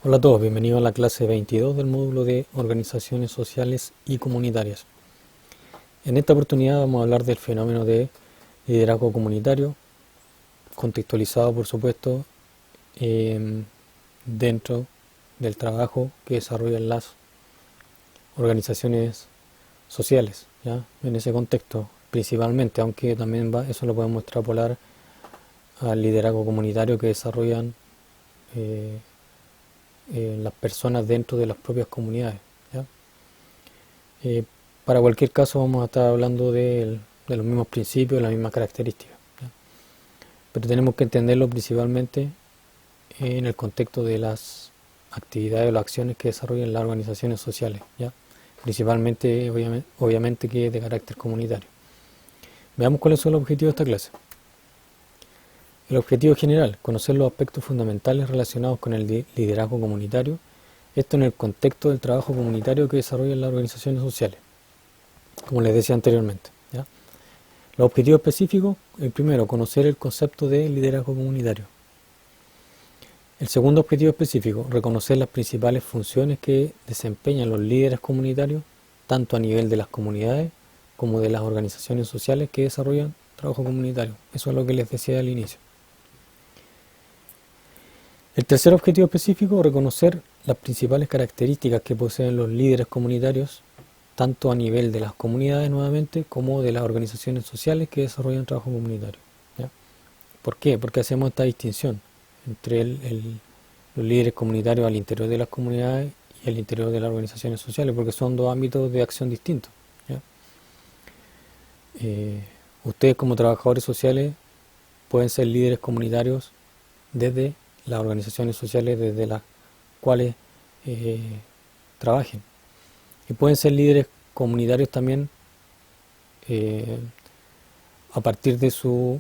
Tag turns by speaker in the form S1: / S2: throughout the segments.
S1: Hola a todos, bienvenidos a la clase 22 del módulo de Organizaciones Sociales y Comunitarias. En esta oportunidad vamos a hablar del fenómeno de liderazgo comunitario, contextualizado por supuesto dentro del trabajo que desarrollan las organizaciones sociales, ¿ya? En ese contexto principalmente, aunque también eso lo podemos extrapolar al liderazgo comunitario que desarrollan eh, las personas dentro de las propias comunidades, ¿ya? Eh, para cualquier caso vamos a estar hablando de los mismos principios, de las mismas características, ¿ya? Pero tenemos que entenderlo principalmente en el contexto de las actividades o las acciones que desarrollan las organizaciones sociales, ¿ya? Principalmente, obviamente que es de carácter comunitario. Veamos cuáles son los objetivos de esta clase. El objetivo general, conocer los aspectos fundamentales relacionados con el liderazgo comunitario, esto en el contexto del trabajo comunitario que desarrollan las organizaciones sociales, como les decía anteriormente, ¿ya? Los objetivos específicos, el primero, conocer el concepto de liderazgo comunitario. El segundo objetivo específico, reconocer las principales funciones que desempeñan los líderes comunitarios, tanto a nivel de las comunidades como de las organizaciones sociales que desarrollan trabajo comunitario. Eso es lo que les decía al inicio. El tercer objetivo específico, reconocer las principales características que poseen los líderes comunitarios, tanto a nivel de las comunidades nuevamente, como de las organizaciones sociales que desarrollan trabajo comunitario, ¿ya? ¿Por qué? Porque hacemos esta distinción entre los líderes comunitarios al interior de las comunidades y al interior de las organizaciones sociales, porque son dos ámbitos de acción distintos, ¿ya? Ustedes como trabajadores sociales pueden ser líderes comunitarios desde las organizaciones sociales desde las cuales trabajen. Y pueden ser líderes comunitarios también a partir de su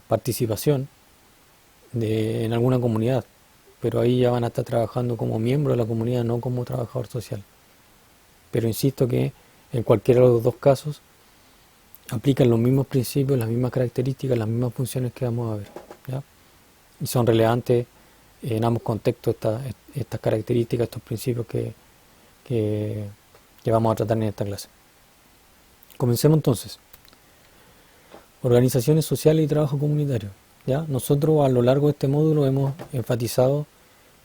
S1: participación en alguna comunidad, pero ahí ya van a estar trabajando como miembro de la comunidad, no como trabajador social. Pero insisto que en cualquiera de los dos casos aplican los mismos principios, las mismas características, las mismas funciones que vamos a ver, ¿ya? Y son relevantes en ambos contextos estas características, estos principios que vamos a tratar en esta clase. Comencemos entonces. Organizaciones sociales y trabajo comunitario, ¿ya? Nosotros a lo largo de este módulo hemos enfatizado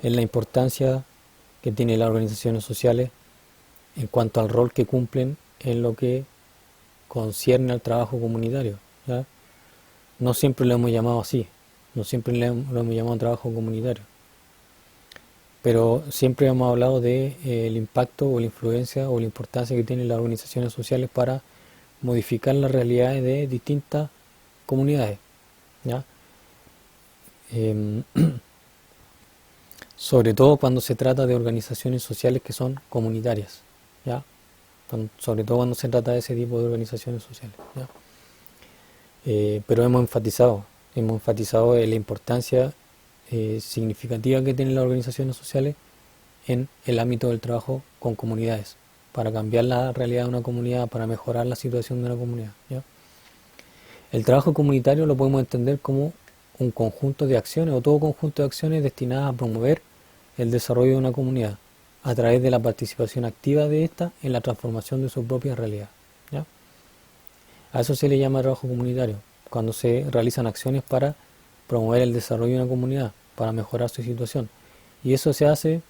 S1: en la importancia que tienen las organizaciones sociales en cuanto al rol que cumplen en lo que concierne al trabajo comunitario, ¿ya? No siempre lo hemos llamado así, no siempre lo hemos llamado trabajo comunitario, pero siempre hemos hablado de el impacto o la influencia o la importancia que tienen las organizaciones sociales para modificar las realidades de distintas comunidades, ¿ya? Sobre todo cuando se trata de organizaciones sociales que son comunitarias, ¿ya? Sobre todo cuando se trata de ese tipo de organizaciones sociales, ¿ya? Pero hemos enfatizado la importancia significativa que tienen las organizaciones sociales en el ámbito del trabajo con comunidades, para cambiar la realidad de una comunidad, para mejorar la situación de una comunidad, ¿ya? El trabajo comunitario lo podemos entender como un conjunto de acciones o todo conjunto de acciones destinadas a promover el desarrollo de una comunidad a través de la participación activa de ésta en la transformación de su propia realidad, ¿ya? A eso se le llama trabajo comunitario, cuando se realizan acciones para promover el desarrollo de una comunidad, para mejorar su situación. Y eso se hace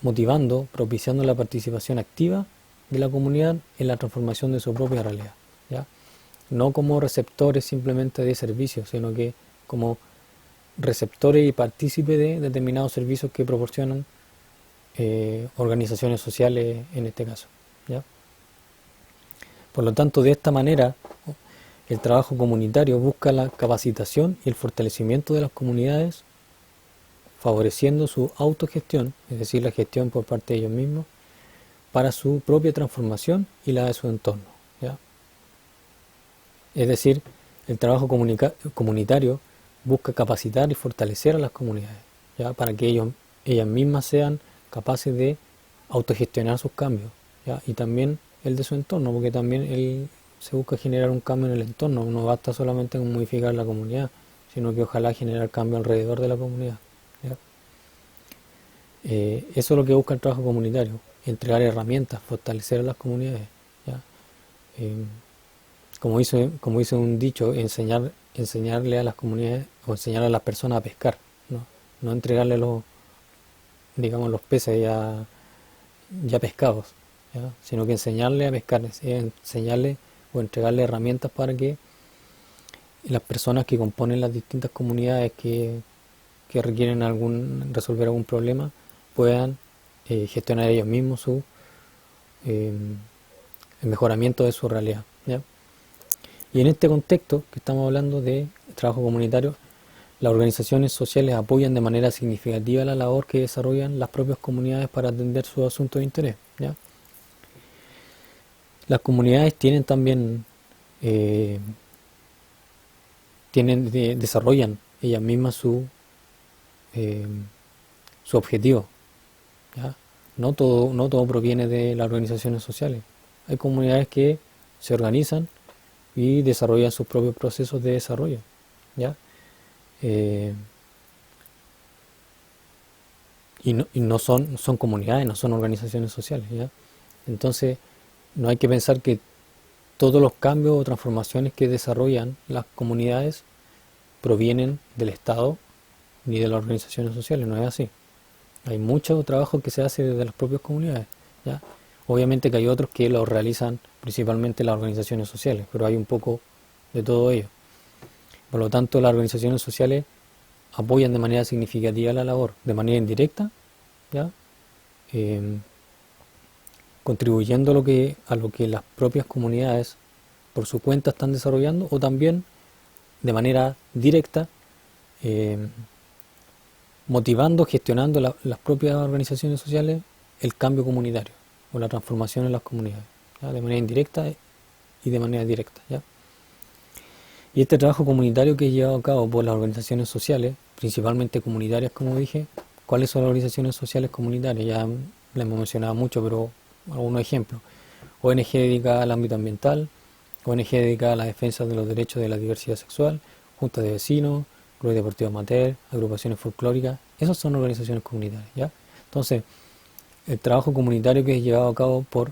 S1: motivando, propiciando la participación activa de la comunidad en la transformación de su propia realidad, ¿ya? No como receptores simplemente de servicios, sino que como receptores y partícipes de determinados servicios que proporcionan organizaciones sociales en este caso, ¿ya? Por lo tanto, de esta manera, el trabajo comunitario busca la capacitación y el fortalecimiento de las comunidades, favoreciendo su autogestión, es decir, la gestión por parte de ellos mismos, para su propia transformación y la de su entorno, ¿ya? Es decir, el trabajo comunitario busca capacitar y fortalecer a las comunidades, ¿ya? Para que ellas mismas sean capaces de autogestionar sus cambios, ¿ya? Y también el de su entorno, porque también se busca generar un cambio en el entorno. No basta solamente con modificar la comunidad, sino que ojalá generar cambio alrededor de la comunidad. ¿Ya? Eso es lo que busca el trabajo comunitario, entregar herramientas, fortalecer a las comunidades. ¿Ya? Eh, como dice un dicho, enseñarle a las comunidades o enseñar a las personas a pescar, ¿no? No entregarle digamos, los peces ya pescados, ¿ya? Sino que enseñarle a pescar, enseñarle o entregarle herramientas para que las personas que componen las distintas comunidades que requieren resolver algún problema puedan gestionar ellos mismos eh, el mejoramiento de su realidad. ¿Ya? Y en este contexto que estamos hablando de trabajo comunitario, las organizaciones sociales apoyan de manera significativa la labor que desarrollan las propias comunidades para atender sus asuntos de interés. ¿Ya? Las comunidades tienen también desarrollan ellas mismas su objetivo. ¿Ya? No todo proviene de las organizaciones sociales. Hay comunidades que se organizan y desarrollan sus propios procesos de desarrollo. ¿Ya? Y no son comunidades, no son organizaciones sociales. ¿Ya? Entonces, no hay que pensar que todos los cambios o transformaciones que desarrollan las comunidades provienen del Estado ni de las organizaciones sociales, no es así. Hay mucho trabajo que se hace desde las propias comunidades. ¿Ya? Obviamente que hay otros que lo realizan principalmente las organizaciones sociales, pero hay un poco de todo ello. Por lo tanto, las organizaciones sociales apoyan de manera significativa la labor, de manera indirecta, ¿ya? Contribuyendo a lo que las propias comunidades por su cuenta están desarrollando, o también de manera directa motivando, gestionando las propias organizaciones sociales el cambio comunitario o la transformación en las comunidades, ¿ya? De manera indirecta y de manera directa. ¿Ya? Y este trabajo comunitario que es llevado a cabo por las organizaciones sociales, principalmente comunitarias, como dije, ¿cuáles son las organizaciones sociales comunitarias? Ya las hemos mencionado mucho, pero algunos ejemplos. ONG dedicada al ámbito ambiental, ONG dedicada a la defensa de los derechos de la diversidad sexual, juntas de vecinos, clubes deportivos amateur, agrupaciones folclóricas, esas son organizaciones comunitarias. ¿Ya? Entonces, el trabajo comunitario que es llevado a cabo por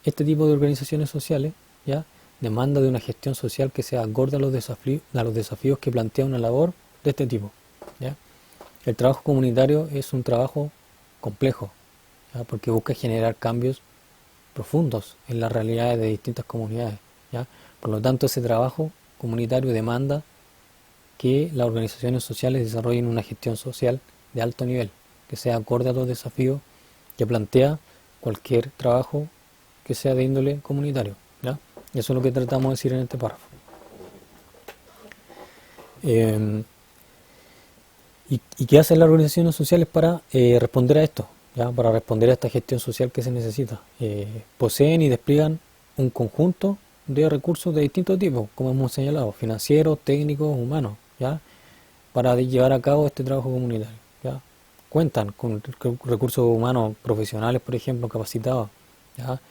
S1: este tipo de organizaciones sociales, ¿ya? Demanda de una gestión social que sea acorde a los desafíos que plantea una labor de este tipo. ¿Ya? El trabajo comunitario es un trabajo complejo, ¿ya? Porque busca generar cambios profundos en las realidades de distintas comunidades. ¿Ya? Por lo tanto, ese trabajo comunitario demanda que las organizaciones sociales desarrollen una gestión social de alto nivel, que sea acorde a los desafíos que plantea cualquier trabajo que sea de índole comunitario. ¿Ya? Eso es lo que tratamos de decir en este párrafo. ¿Y qué hacen las organizaciones sociales para responder a esto? ¿Ya? Para responder a esta gestión social que se necesita. Poseen y despliegan un conjunto de recursos de distintos tipos, como hemos señalado, financieros, técnicos, humanos, ¿ya? Para llevar a cabo este trabajo comunitario. ¿Ya? Cuentan con recursos humanos profesionales, por ejemplo, capacitados, ¿ya?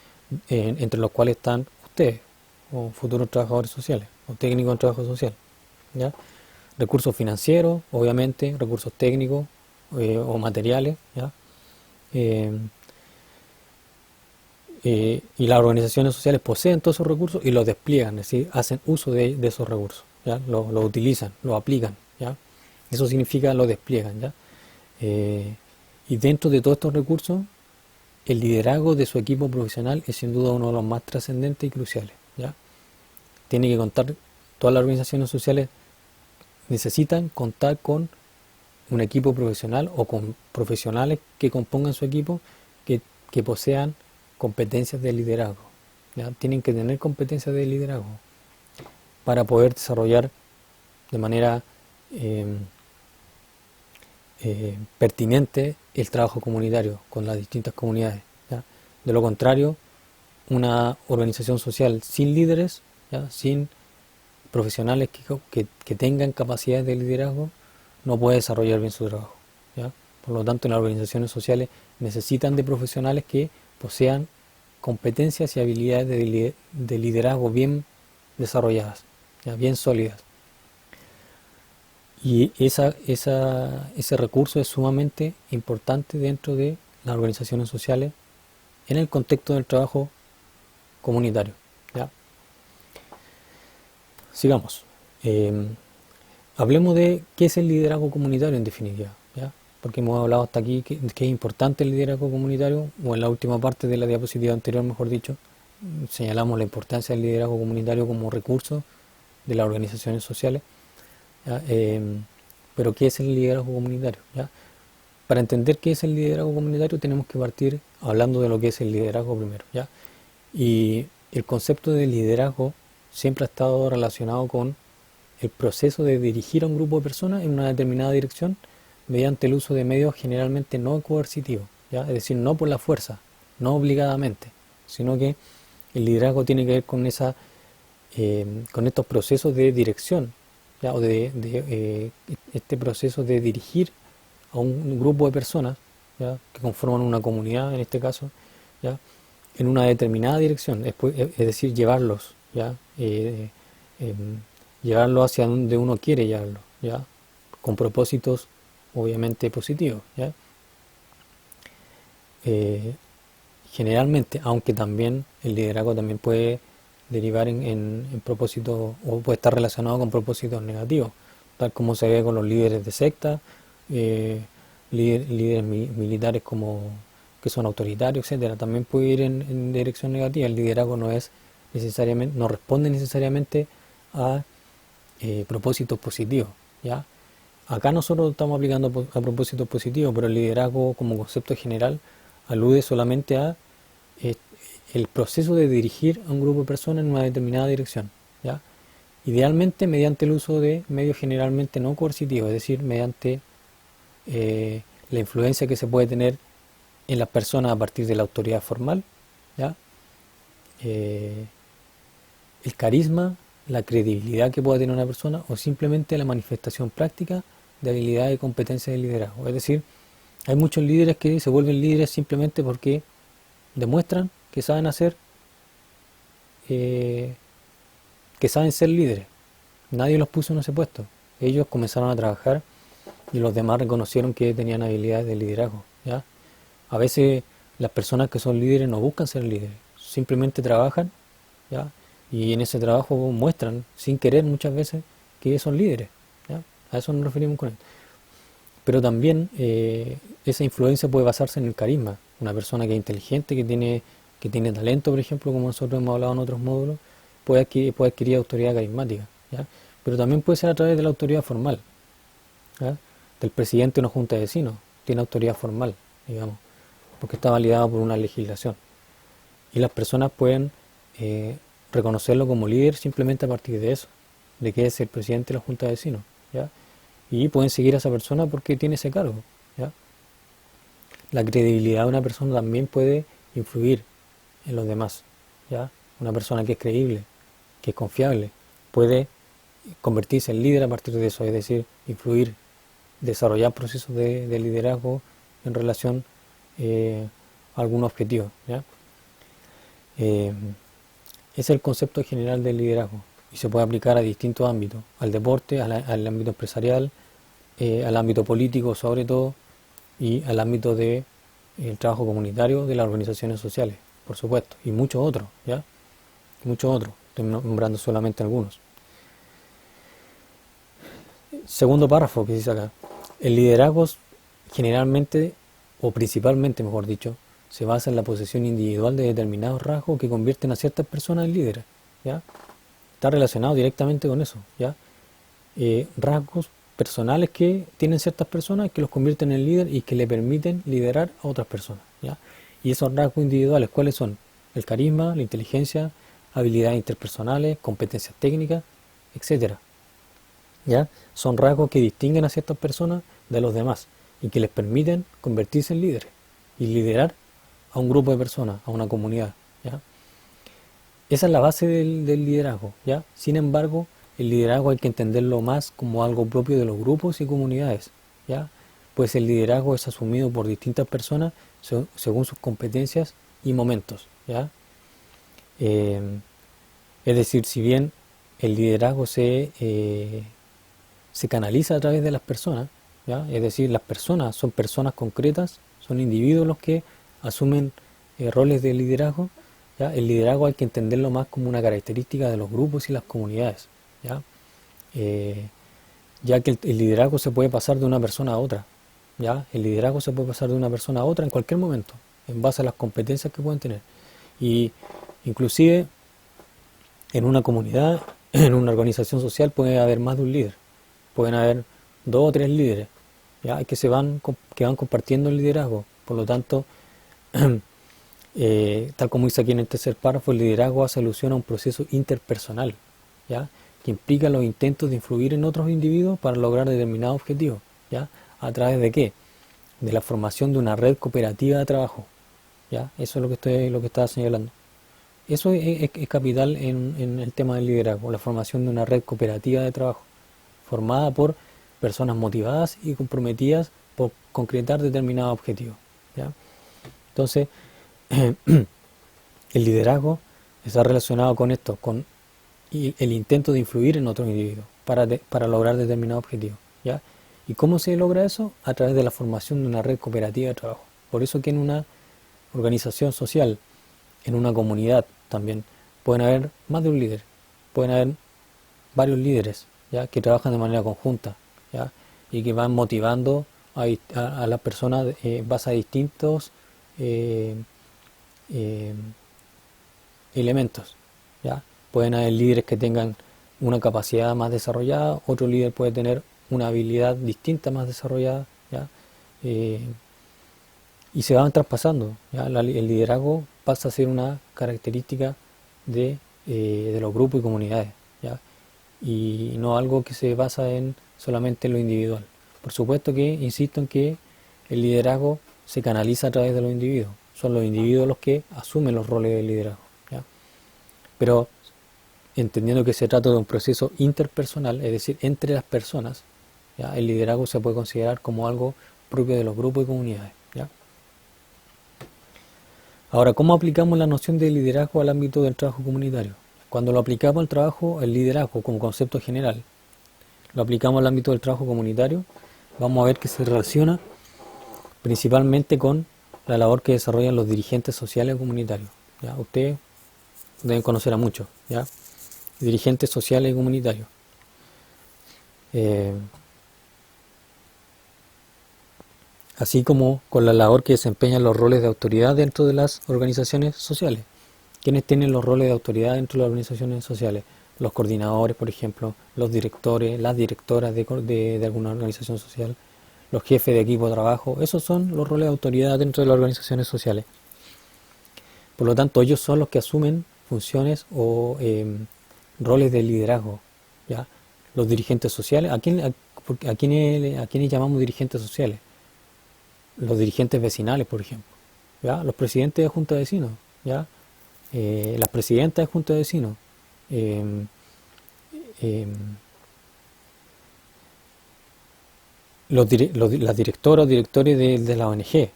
S1: Entre los cuales están ustedes, o futuros trabajadores sociales, o técnicos en trabajo social. ¿Ya? Recursos financieros, obviamente, recursos técnicos o materiales, ¿ya? Y las organizaciones sociales poseen todos esos recursos y los despliegan, es decir, hacen uso de esos recursos, ¿ya? Los utilizan, los aplican, ¿ya? Eso significa lo despliegan, ¿ya? Y dentro de todos estos recursos, el liderazgo de su equipo profesional es sin duda uno de los más trascendentes y cruciales, ¿ya? Tiene que contar, todas las organizaciones sociales necesitan contar con un equipo profesional o con profesionales que compongan su equipo que posean competencias de liderazgo, ¿ya? Tienen que tener competencias de liderazgo para poder desarrollar de manera pertinente el trabajo comunitario con las distintas comunidades, ¿ya? De lo contrario, una organización social sin líderes, ¿ya? Sin profesionales que tengan capacidades de liderazgo, no puede desarrollar bien su trabajo, ¿ya? Por lo tanto, las organizaciones sociales necesitan de profesionales que posean competencias y habilidades de liderazgo bien desarrolladas, ¿ya? Bien sólidas. Y ese recurso es sumamente importante dentro de las organizaciones sociales en el contexto del trabajo comunitario. ¿Ya? Sigamos. Eh, Hablemos de qué es el liderazgo comunitario en definitiva. ¿Ya? Porque hemos hablado hasta aquí que es importante el liderazgo comunitario, o en la última parte de la diapositiva anterior, mejor dicho, señalamos la importancia del liderazgo comunitario como recurso de las organizaciones sociales. ¿Ya? Pero ¿qué es el liderazgo comunitario? ¿Ya? Para entender qué es el liderazgo comunitario tenemos que partir hablando de lo que es el liderazgo primero. ¿Ya? Y el concepto de liderazgo siempre ha estado relacionado con el proceso de dirigir a un grupo de personas en una determinada dirección mediante el uso de medios generalmente no coercitivos, ¿ya? Es decir, no por la fuerza, no obligadamente, sino que el liderazgo tiene que ver con estos procesos de dirección, ¿ya? O este proceso de dirigir a un grupo de personas, ¿ya? Que conforman una comunidad en este caso, ¿ya? En una determinada dirección, es decir, llevarlos, ¿ya? Llevarlo hacia donde uno quiere llevarlo, ¿ya? Con propósitos obviamente positivos, ¿ya? Eh, Generalmente, aunque también el liderazgo también puede derivar en propósitos o puede estar relacionado con propósitos negativos, tal como se ve con los líderes de secta, eh, líderes militares como que son autoritarios, etcétera. También puede ir en dirección negativa. El liderazgo no responde necesariamente a propósitos positivos, ¿ya? Acá nosotros estamos aplicando a propósitos positivos, pero el liderazgo como concepto general alude solamente a eh, el proceso de dirigir a un grupo de personas en una determinada dirección, ¿ya? Idealmente mediante el uso de medios generalmente no coercitivos, es decir, mediante la influencia que se puede tener en las personas a partir de la autoridad formal, ¿ya? Eh, el carisma, la credibilidad que pueda tener una persona o simplemente la manifestación práctica de habilidad y competencia de liderazgo. Es decir, hay muchos líderes que se vuelven líderes simplemente porque demuestran que saben eh, que saben ser líderes. Nadie los puso en ese puesto. Ellos comenzaron a trabajar y los demás reconocieron que tenían habilidades de liderazgo, ¿ya? A veces las personas que son líderes no buscan ser líderes, simplemente trabajan, ¿ya? Y en ese trabajo muestran, sin querer muchas veces, que son líderes, ¿ya? A eso nos referimos con él. Pero también esa influencia puede basarse en el carisma. Una persona que es inteligente, que tiene talento, por ejemplo, como nosotros hemos hablado en otros módulos, puede adquirir autoridad carismática, ¿ya? Pero también puede ser a través de la autoridad formal, ¿ya? Del presidente de una junta de vecinos, tiene autoridad formal, digamos, porque está validado por una legislación. Y las personas pueden eh, reconocerlo como líder simplemente a partir de eso, de que es el presidente de la junta de vecinos, ¿ya? Y pueden seguir a esa persona porque tiene ese cargo, ¿ya? La credibilidad de una persona también puede influir en los demás, ¿ya? Una persona que es creíble, que es confiable, puede convertirse en líder a partir de eso, es decir, influir, desarrollar procesos de liderazgo en relación a algún objetivo, ¿ya? Eh, Ese es el concepto general del liderazgo y se puede aplicar a distintos ámbitos, al deporte, al ámbito empresarial, al ámbito político sobre todo y al ámbito del trabajo comunitario de las organizaciones sociales, por supuesto, y muchos otros, ¿ya? Muchos otros, estoy nombrando solamente algunos. Segundo párrafo que dice acá, el liderazgo generalmente, o principalmente mejor dicho, se basa en la posesión individual de determinados rasgos que convierten a ciertas personas en líderes, ¿ya? Está relacionado directamente con eso, ¿ya? Rasgos personales que tienen ciertas personas que los convierten en líder y que le permiten liderar a otras personas, ¿ya? Y esos rasgos individuales, ¿cuáles son? El carisma, la inteligencia, habilidades interpersonales, competencias técnicas, etcétera, ¿ya? Son rasgos que distinguen a ciertas personas de los demás y que les permiten convertirse en líderes y liderar a un grupo de personas, a una comunidad, ¿ya? Esa es la base del liderazgo, ¿ya? Sin embargo, el liderazgo hay que entenderlo más como algo propio de los grupos y comunidades, ¿ya? Pues el liderazgo es asumido por distintas personas según sus competencias y momentos, ¿ya? Eh, es decir, si bien el liderazgo se canaliza a través de las personas, ¿ya? Es decir, las personas son personas concretas, son individuos los que asumen roles de liderazgo, ¿ya? El liderazgo hay que entenderlo más como una característica de los grupos y las comunidades, ¿ya? Eh, ya que el liderazgo se puede pasar de una persona a otra, ¿ya? El liderazgo se puede pasar de una persona a otra en cualquier momento, en base a las competencias que pueden tener. Y inclusive en una comunidad, en una organización social puede haber más de un líder, pueden haber dos o tres líderes, ¿ya? Que van compartiendo el liderazgo. Por lo tanto, tal como dice aquí en el tercer párrafo, el liderazgo hace alusión a un proceso interpersonal, ¿ya? Que implica los intentos de influir en otros individuos para lograr determinados objetivos, ¿ya? ¿A través de qué? De la formación de una red cooperativa de trabajo, ¿ya? Eso es lo que estaba señalando. Eso es capital en el tema del liderazgo, la formación de una red cooperativa de trabajo, formada por personas motivadas y comprometidas por concretar determinados objetivos, ¿ya? Entonces, el liderazgo está relacionado con esto, con el intento de influir en otros individuos para lograr determinados objetivos, ¿ya? ¿Y cómo se logra eso? A través de la formación de una red cooperativa de trabajo. Por eso que en una organización social, en una comunidad también, pueden haber más de un líder, pueden haber varios líderes, ¿ya? Que trabajan de manera conjunta, ¿ya? Y que van motivando a las personas en base a distintos eh, eh, elementos, ¿ya? Pueden haber líderes que tengan una capacidad más desarrollada, otro líder puede tener una habilidad distinta más desarrollada, ¿ya? Eh, y se van traspasando, ¿ya? El liderazgo pasa a ser una característica de los grupos y comunidades, ¿ya? Y no algo que se basa en solamente en lo individual. Por supuesto que insisto en que el liderazgo se canaliza a través de los individuos, son los individuos los que asumen los roles de liderazgo, ¿ya? Pero entendiendo que se trata de un proceso interpersonal, es decir, entre las personas, ¿ya? El liderazgo se puede considerar como algo propio de los grupos y comunidades, ¿ya? Ahora, ¿cómo aplicamos la noción de liderazgo al ámbito del trabajo comunitario? Cuando lo aplicamos al trabajo, el liderazgo como concepto general, lo aplicamos al ámbito del trabajo comunitario, vamos a ver que se relaciona principalmente con la labor que desarrollan los dirigentes sociales comunitarios, ¿ya? Ustedes deben conocer a muchos, ¿ya? Dirigentes sociales y comunitarios. Así como con la labor que desempeñan los roles de autoridad dentro de las organizaciones sociales. ¿Quiénes tienen los roles de autoridad dentro de las organizaciones sociales? Los coordinadores, por ejemplo, los directores, las directoras de alguna organización social, los jefes de equipo de trabajo. Esos son los roles de autoridad dentro de las organizaciones sociales. Por lo tanto, ellos son los que asumen funciones o roles de liderazgo, ¿ya? Los dirigentes sociales, ¿a quiénes llamamos dirigentes sociales? Los dirigentes vecinales, por ejemplo, ¿ya? Los presidentes de junta de vecinos, ¿ya? Las presidentas de junta de vecinos, eh, eh, las directoras o directores de la ONG,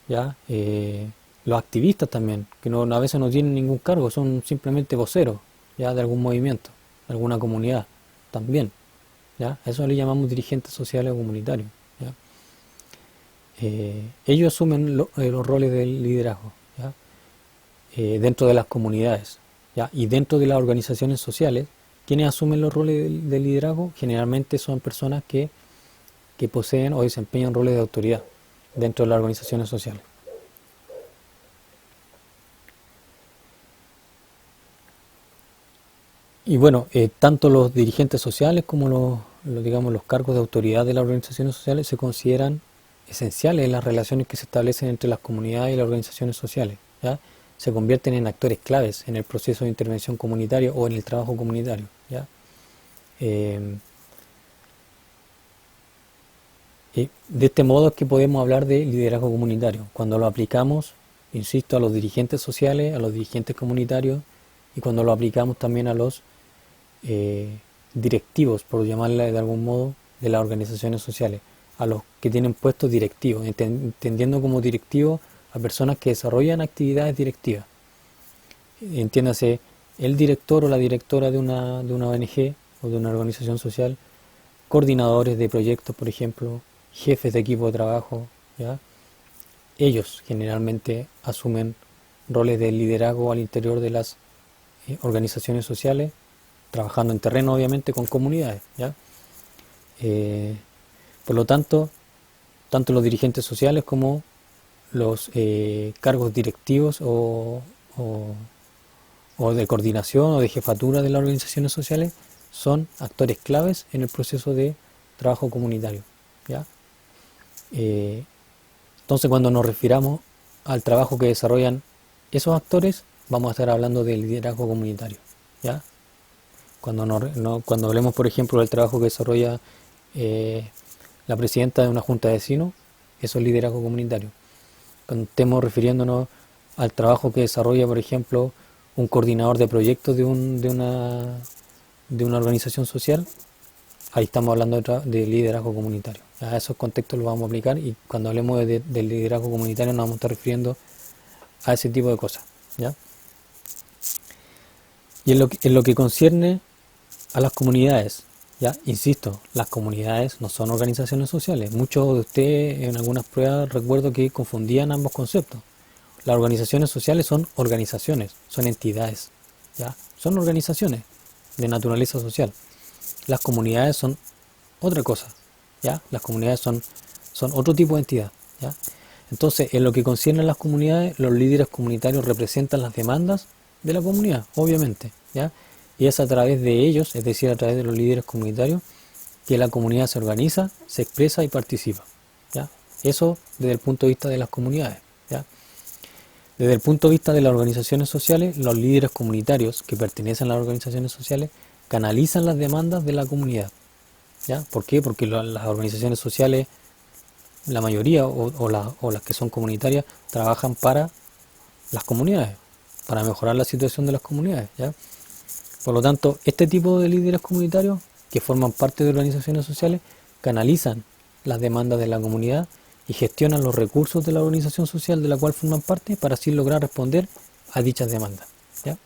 S1: ¿ya? Los activistas también, que a veces no tienen ningún cargo, son simplemente voceros, ¿ya? De algún movimiento, de alguna comunidad, también, ¿ya? A eso le llamamos dirigentes sociales o comunitarios, ¿ya? Ellos asumen los roles del liderazgo, ¿ya? Dentro de las comunidades, ¿ya? Y dentro de las organizaciones sociales, quienes asumen los roles de liderazgo generalmente son personas que poseen o desempeñan roles de autoridad dentro de las organizaciones sociales. Y bueno, tanto los dirigentes sociales como digamos, los cargos de autoridad de las organizaciones sociales se consideran esenciales en las relaciones que se establecen entre las comunidades y las organizaciones sociales, ¿ya? Se convierten en actores claves en el proceso de intervención comunitario o en el trabajo comunitario, ¿ya? Y de este modo es que podemos hablar de liderazgo comunitario, cuando lo aplicamos, insisto, a los dirigentes sociales, a los dirigentes comunitarios, y cuando lo aplicamos también a los directivos, por llamarla de algún modo, de las organizaciones sociales, a los que tienen puestos directivos, entendiendo como directivos a personas que desarrollan actividades directivas. Entiéndase, el director o la directora de una ONG o de una organización social coordinadores de proyectos, por ejemplo, jefes de equipo de trabajo, ¿ya? Ellos generalmente asumen roles de liderazgo al interior de las organizaciones sociales, trabajando en terreno, obviamente, con comunidades, ¿ya? Eh, por lo tanto, tanto los dirigentes sociales como los cargos directivos o- o de coordinación o de jefatura de las organizaciones sociales son actores claves en el proceso de trabajo comunitario, ¿ya? Eh, entonces, cuando nos refiramos al trabajo que desarrollan esos actores, vamos a estar hablando del liderazgo comunitario, ¿ya? Cuando hablemos, por ejemplo, del trabajo que desarrolla eh, la presidenta de una junta de vecinos, eso es liderazgo comunitario. Cuando estemos refiriéndonos al trabajo que desarrolla, por ejemplo, un coordinador de proyectos de una organización social, ahí estamos hablando de liderazgo comunitario. A esos contextos los vamos a aplicar y cuando hablemos del liderazgo comunitario nos vamos a estar refiriendo a ese tipo de cosas, ¿ya? Y en lo que concierne a las comunidades, ya, insisto, las comunidades no son organizaciones sociales. Muchos de ustedes en algunas pruebas recuerdo que confundían ambos conceptos. Las organizaciones sociales son entidades, ya, son organizaciones de naturaleza social. Las comunidades son otra cosa, ya, las comunidades son otro tipo de entidad, ya. Entonces, en lo que concierne a las comunidades, los líderes comunitarios representan las demandas de la comunidad, obviamente, ¿ya? Y es a través de ellos, es decir, a través de los líderes comunitarios, que la comunidad se organiza, se expresa y participa, ¿ya? Eso desde el punto de vista de las comunidades, ¿ya? Desde el punto de vista de las organizaciones sociales, los líderes comunitarios que pertenecen a las organizaciones sociales canalizan las demandas de la comunidad, ¿ya? ¿Por qué? Porque las organizaciones sociales, la mayoría o las que son comunitarias, trabajan para las comunidades, para mejorar la situación de las comunidades, ¿ya? Por lo tanto, este tipo de líderes comunitarios que forman parte de organizaciones sociales canalizan las demandas de la comunidad y gestionan los recursos de la organización social de la cual forman parte para así lograr responder a dichas demandas, ¿ya?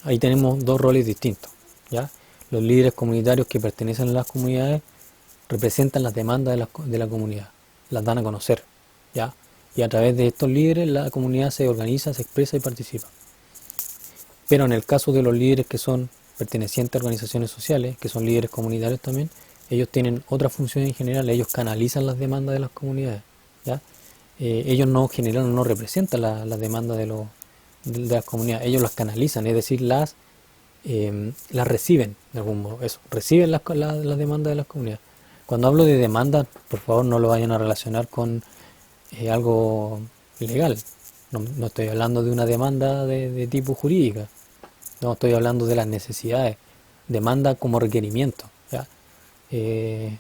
S1: Ahí tenemos dos roles distintos, ¿ya? Los líderes comunitarios que pertenecen a las comunidades representan las demandas de la comunidad, las dan a conocer, ¿ya? Y a través de estos líderes la comunidad se organiza, se expresa y participa. Pero en el caso de los líderes que son pertenecientes a organizaciones sociales, que son líderes comunitarios también, ellos tienen otra función en general, ellos canalizan las demandas de las comunidades, ¿ya? Ellos no generan, no representan las demandas de las comunidades, ellos las canalizan, es decir, las reciben de algún modo, eso, reciben las demandas de las comunidades. Cuando hablo de demanda, por favor no lo vayan a relacionar con algo legal. No estoy hablando de una demanda de tipo jurídica, no estoy hablando de las necesidades, demanda como requerimiento, ¿ya? Eh,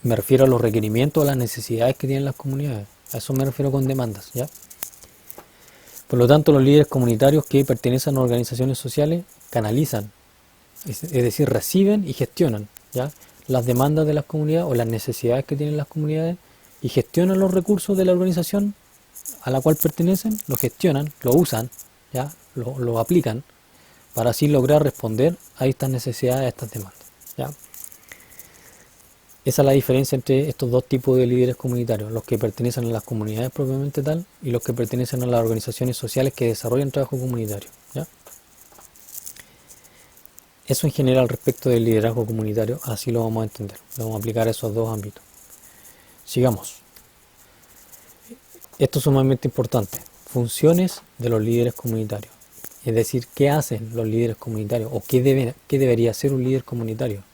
S1: Me refiero a los requerimientos, a las necesidades que tienen las comunidades, a eso me refiero con demandas, ¿ya? Por lo tanto, los líderes comunitarios que pertenecen a organizaciones sociales canalizan, es decir, reciben y gestionan, ¿ya?, las demandas de las comunidades o las necesidades que tienen las comunidades y gestionan los recursos de la organización a la cual pertenecen, lo gestionan, lo usan, ¿ya?, lo aplican para así lograr responder a estas necesidades, a estas demandas, ¿ya? Esa es la diferencia entre estos dos tipos de líderes comunitarios, los que pertenecen a las comunidades propiamente tal y los que pertenecen a las organizaciones sociales que desarrollan trabajo comunitario, ¿ya? Eso en general respecto del liderazgo comunitario, así lo vamos a entender, lo vamos a aplicar a esos dos ámbitos. Sigamos. Esto es sumamente importante. Funciones de los líderes comunitarios. Es decir, ¿qué hacen los líderes comunitarios? ¿O qué debería hacer un líder comunitario?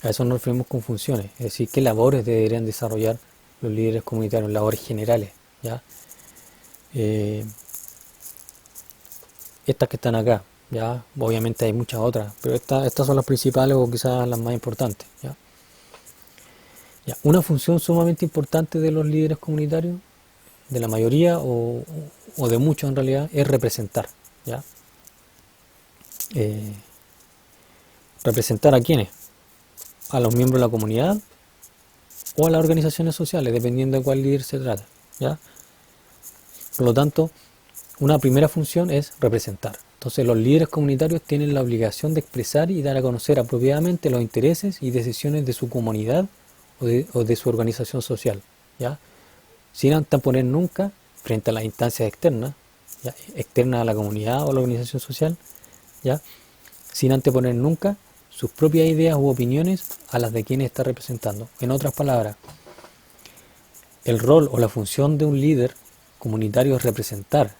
S1: A eso nos referimos con funciones. Es decir, ¿qué labores deberían desarrollar los líderes comunitarios? Labores generales, ¿ya? Estas que están acá, ¿ya? Obviamente hay muchas otras, pero estas son las principales o quizás las más importantes, ¿ya? Ya, una función sumamente importante de los líderes comunitarios, de la mayoría o de muchos en realidad, es representar, ¿ya? ¿Representar a quiénes? A los miembros de la comunidad o a las organizaciones sociales, dependiendo de cuál líder se trata, ¿ya? Por lo tanto, una primera función es representar, Entonces los líderes comunitarios tienen la obligación de expresar y dar a conocer apropiadamente los intereses y decisiones de su comunidad o de su organización social, ¿ya? Sin anteponer nunca, frente a las instancias externas, ¿ya? Externas a la comunidad o a la organización social, ¿ya? Sin anteponer nunca sus propias ideas u opiniones a las de quienes está representando. En otras palabras, el rol o la función de un líder comunitario es representar,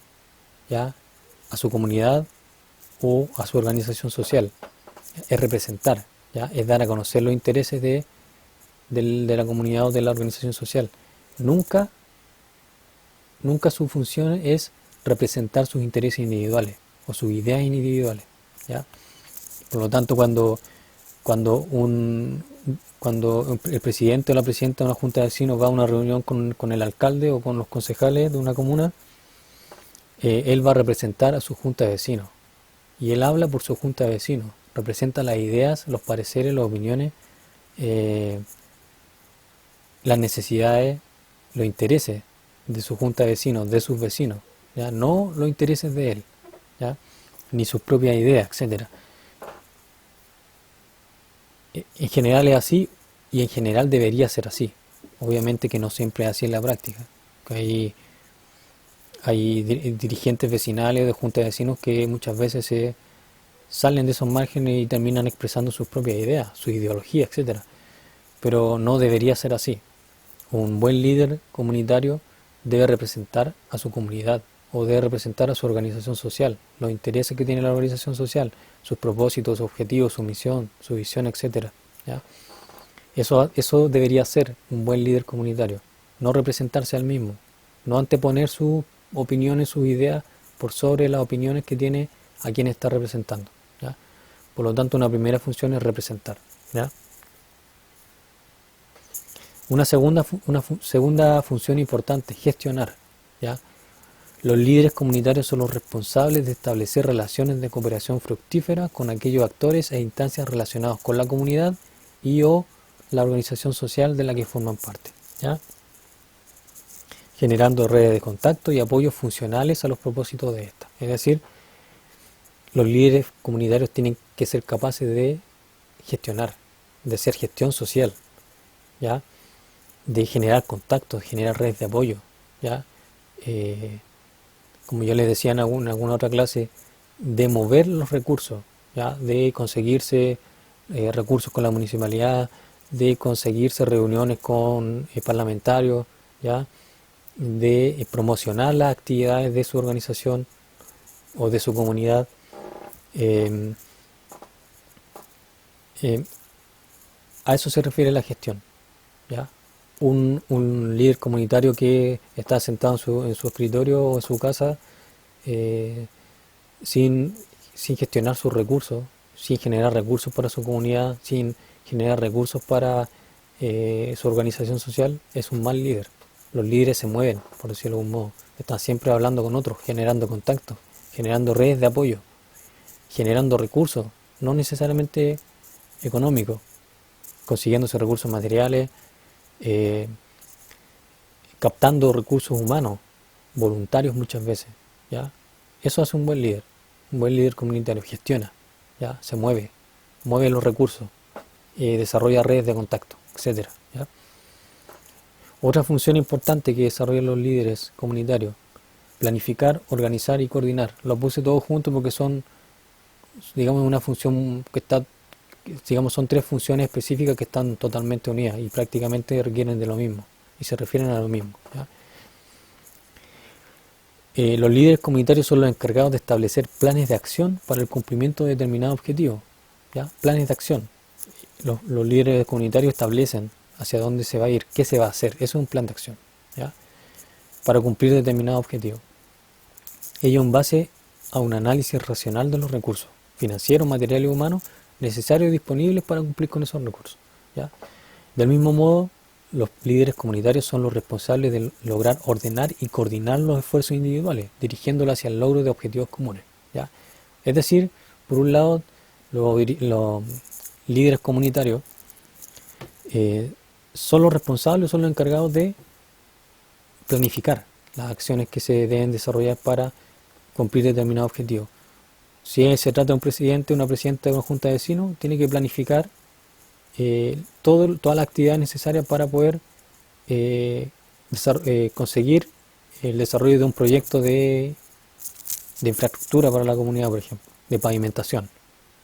S1: ¿ya?, a su comunidad o a su organización social. Es representar, ¿ya?, es dar a conocer los intereses de la comunidad o de la organización social. Nunca su función es representar sus intereses individuales o sus ideas individuales, ¿ya? Por lo tanto, cuando el presidente o la presidenta de una junta de vecinos va a una reunión con el alcalde o con los concejales de una comuna, él va a representar a su junta de vecinos y él habla por su junta de vecinos, representa las ideas, los pareceres, las opiniones, las necesidades, los intereses de su junta de vecinos, de sus vecinos, ¿ya? No los intereses de él, ¿ya?, ni sus propias ideas, etcétera. En general es así y en general debería ser así. Obviamente que no siempre es así en la práctica. Hay dirigentes vecinales de juntas de vecinos que muchas veces se salen de esos márgenes y terminan expresando sus propias ideas, su ideología, etcétera. Pero no debería ser así. Un buen líder comunitario debe representar a su comunidad o debe representar a su organización social, los intereses que tiene la organización social, sus propósitos, sus objetivos, su misión, su visión, etcétera, ¿ya? Eso debería ser un buen líder comunitario, no representarse al mismo, no anteponer sus opiniones, sus ideas por sobre las opiniones que tiene a quien está representando, ¿ya? Por lo tanto, una primera función es representar, ¿ya? Una segunda función importante, gestionar, ¿ya? Los líderes comunitarios son los responsables de establecer relaciones de cooperación fructífera con aquellos actores e instancias relacionados con la comunidad y o la organización social de la que forman parte, ¿ya?, generando redes de contacto y apoyos funcionales a los propósitos de esta. Es decir, los líderes comunitarios tienen que ser capaces de gestionar, de hacer gestión social, ¿ya?, de generar contactos, de generar redes de apoyo, ¿ya?, como yo les decía en alguna otra clase, de mover los recursos, ¿ya?, de conseguirse recursos con la municipalidad, de conseguirse reuniones con parlamentarios, ¿ya?, de promocionar las actividades de su organización o de su comunidad. A eso se refiere la gestión, ¿ya? Un líder comunitario que está sentado en su escritorio o en su casa sin gestionar sus recursos, sin generar recursos para su comunidad, sin generar recursos para su organización social, es un mal líder. Los líderes se mueven, por decirlo de algún modo, están siempre hablando con otros, generando contactos, generando redes de apoyo, generando recursos, no necesariamente económicos, consiguiéndose recursos materiales, captando recursos humanos, voluntarios muchas veces, ¿ya? Eso hace un buen líder comunitario, gestiona, ¿ya?, se mueve los recursos, desarrolla redes de contacto, etcétera, ¿ya? Otra función importante que desarrollan los líderes comunitarios, planificar, organizar y coordinar. Lo puse todos juntos porque son, digamos, una función que está, digamos, son tres funciones específicas que están totalmente unidas y prácticamente requieren de lo mismo y se refieren a lo mismo, ¿ya? Los líderes comunitarios son los encargados de establecer planes de acción para el cumplimiento de determinados objetivos, ¿ya? Planes de acción. Los líderes comunitarios establecen hacia dónde se va a ir, qué se va a hacer. Eso es un plan de acción, ¿ya?, para cumplir determinados objetivos. Ello en base a un análisis racional de los recursos financieros, materiales y humanos necesarios y disponibles para cumplir con esos recursos, ¿ya? Del mismo modo, los líderes comunitarios son los responsables de lograr ordenar y coordinar los esfuerzos individuales, dirigiéndolos hacia el logro de objetivos comunes, ¿ya? Es decir, por un lado, los líderes comunitarios son los responsables, son los encargados de planificar las acciones que se deben desarrollar para cumplir determinados objetivos. Si se trata de un presidente o una presidenta de una junta de vecinos, tiene que planificar toda la actividad necesaria para poder eh, conseguir el desarrollo de un proyecto de infraestructura para la comunidad, por ejemplo, de pavimentación.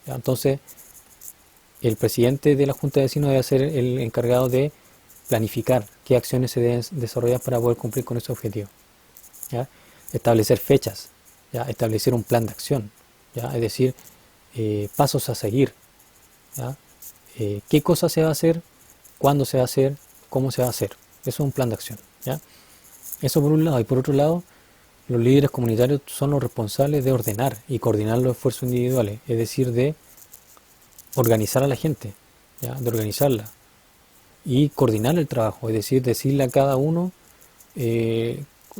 S1: ¿Ya? Entonces, el presidente de la junta de vecinos debe ser el encargado de planificar qué acciones se deben desarrollar para poder cumplir con ese objetivo. ¿Ya? Establecer fechas, ¿ya? Establecer un plan de acción, ¿ya? Es decir, pasos a seguir, ¿ya? Qué cosa se va a hacer, cuándo se va a hacer, cómo se va a hacer. Eso es un plan de acción, ¿ya? Eso por un lado. Y por otro lado, los líderes comunitarios son los responsables de ordenar y coordinar los esfuerzos individuales, es decir, de organizar a la gente, ¿ya? De organizarla y coordinar el trabajo, es decir, decirle a cada uno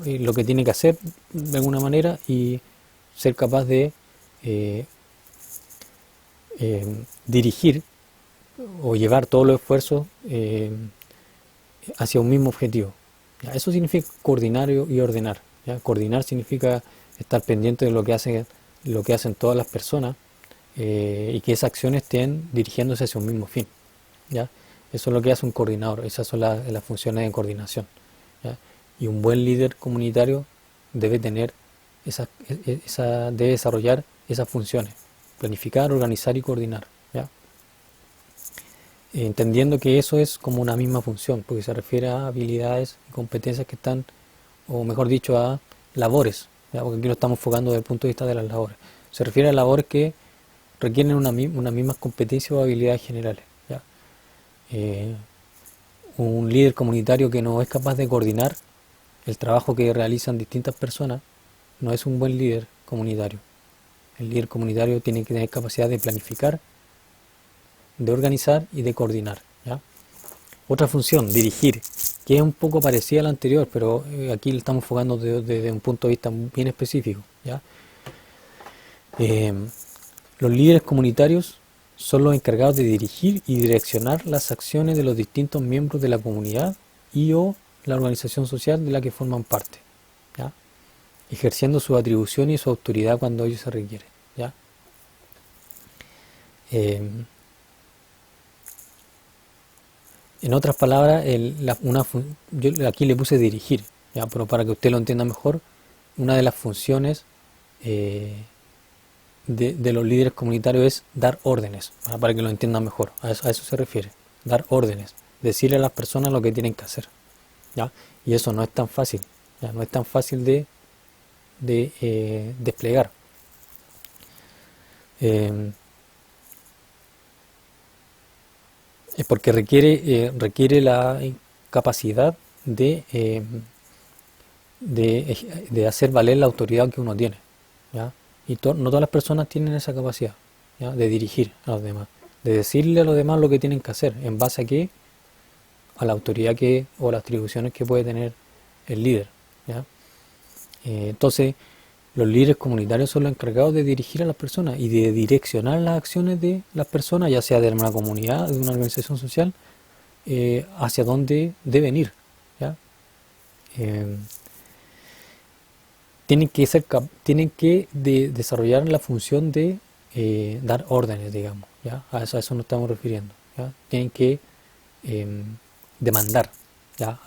S1: lo que tiene que hacer de alguna manera y ser capaz de eh, dirigir o llevar todos los esfuerzos hacia un mismo objetivo. ¿Ya? Eso significa coordinar y ordenar. ¿Ya? Coordinar significa estar pendiente de lo que hacen todas las personas y que esas acciones estén dirigiéndose hacia un mismo fin. ¿Ya? Eso es lo que hace un coordinador, esas son las funciones de coordinación. ¿Ya? Y un buen líder comunitario debe tener debe desarrollar esas funciones, planificar, organizar y coordinar. ¿Ya? Entendiendo que eso es como una misma función, porque se refiere a habilidades y competencias que están, o mejor dicho, a labores, ¿ya? Porque aquí lo estamos enfocando desde el punto de vista de las labores. Se refiere a labores que requieren unas mismas competencias o habilidades generales. ¿Ya? Un líder comunitario que no es capaz de coordinar el trabajo que realizan distintas personas no es un buen líder comunitario. El líder comunitario tiene que tener capacidad de planificar, de organizar y de coordinar. ¿Ya? Otra función, dirigir, que es un poco parecida a la anterior, pero aquí le estamos enfocando desde un punto de vista bien específico. ¿Ya? Los líderes comunitarios son los encargados de dirigir y direccionar las acciones de los distintos miembros de la comunidad y o la organización social de la que forman parte, ¿ya? Ejerciendo su atribución y su autoridad cuando ello se requiere. ¿Ya? En otras palabras, yo aquí le puse dirigir, ¿ya? Pero para que usted lo entienda mejor, una de las funciones de los líderes comunitarios es dar órdenes, ¿verdad? Para que lo entiendan mejor. A eso se refiere, dar órdenes, decirle a las personas lo que tienen que hacer. ¿Ya? Y eso no es tan fácil, ¿ya? No es tan fácil de desplegar. Es porque requiere la capacidad de hacer valer la autoridad que uno tiene. ¿Ya? Y no todas las personas tienen esa capacidad, ¿ya? De dirigir a los demás, de decirle a los demás lo que tienen que hacer, en base a qué, a la autoridad o las atribuciones que puede tener el líder. ¿Ya? Entonces, los líderes comunitarios son los encargados de dirigir a las personas y de direccionar las acciones de las personas, ya sea de una comunidad, de una organización social, hacia dónde deben ir. ¿Ya? Tienen que desarrollar la función de dar órdenes, digamos. ¿Ya? A eso nos estamos refiriendo. ¿Ya? Tienen que demandar, ¿ya?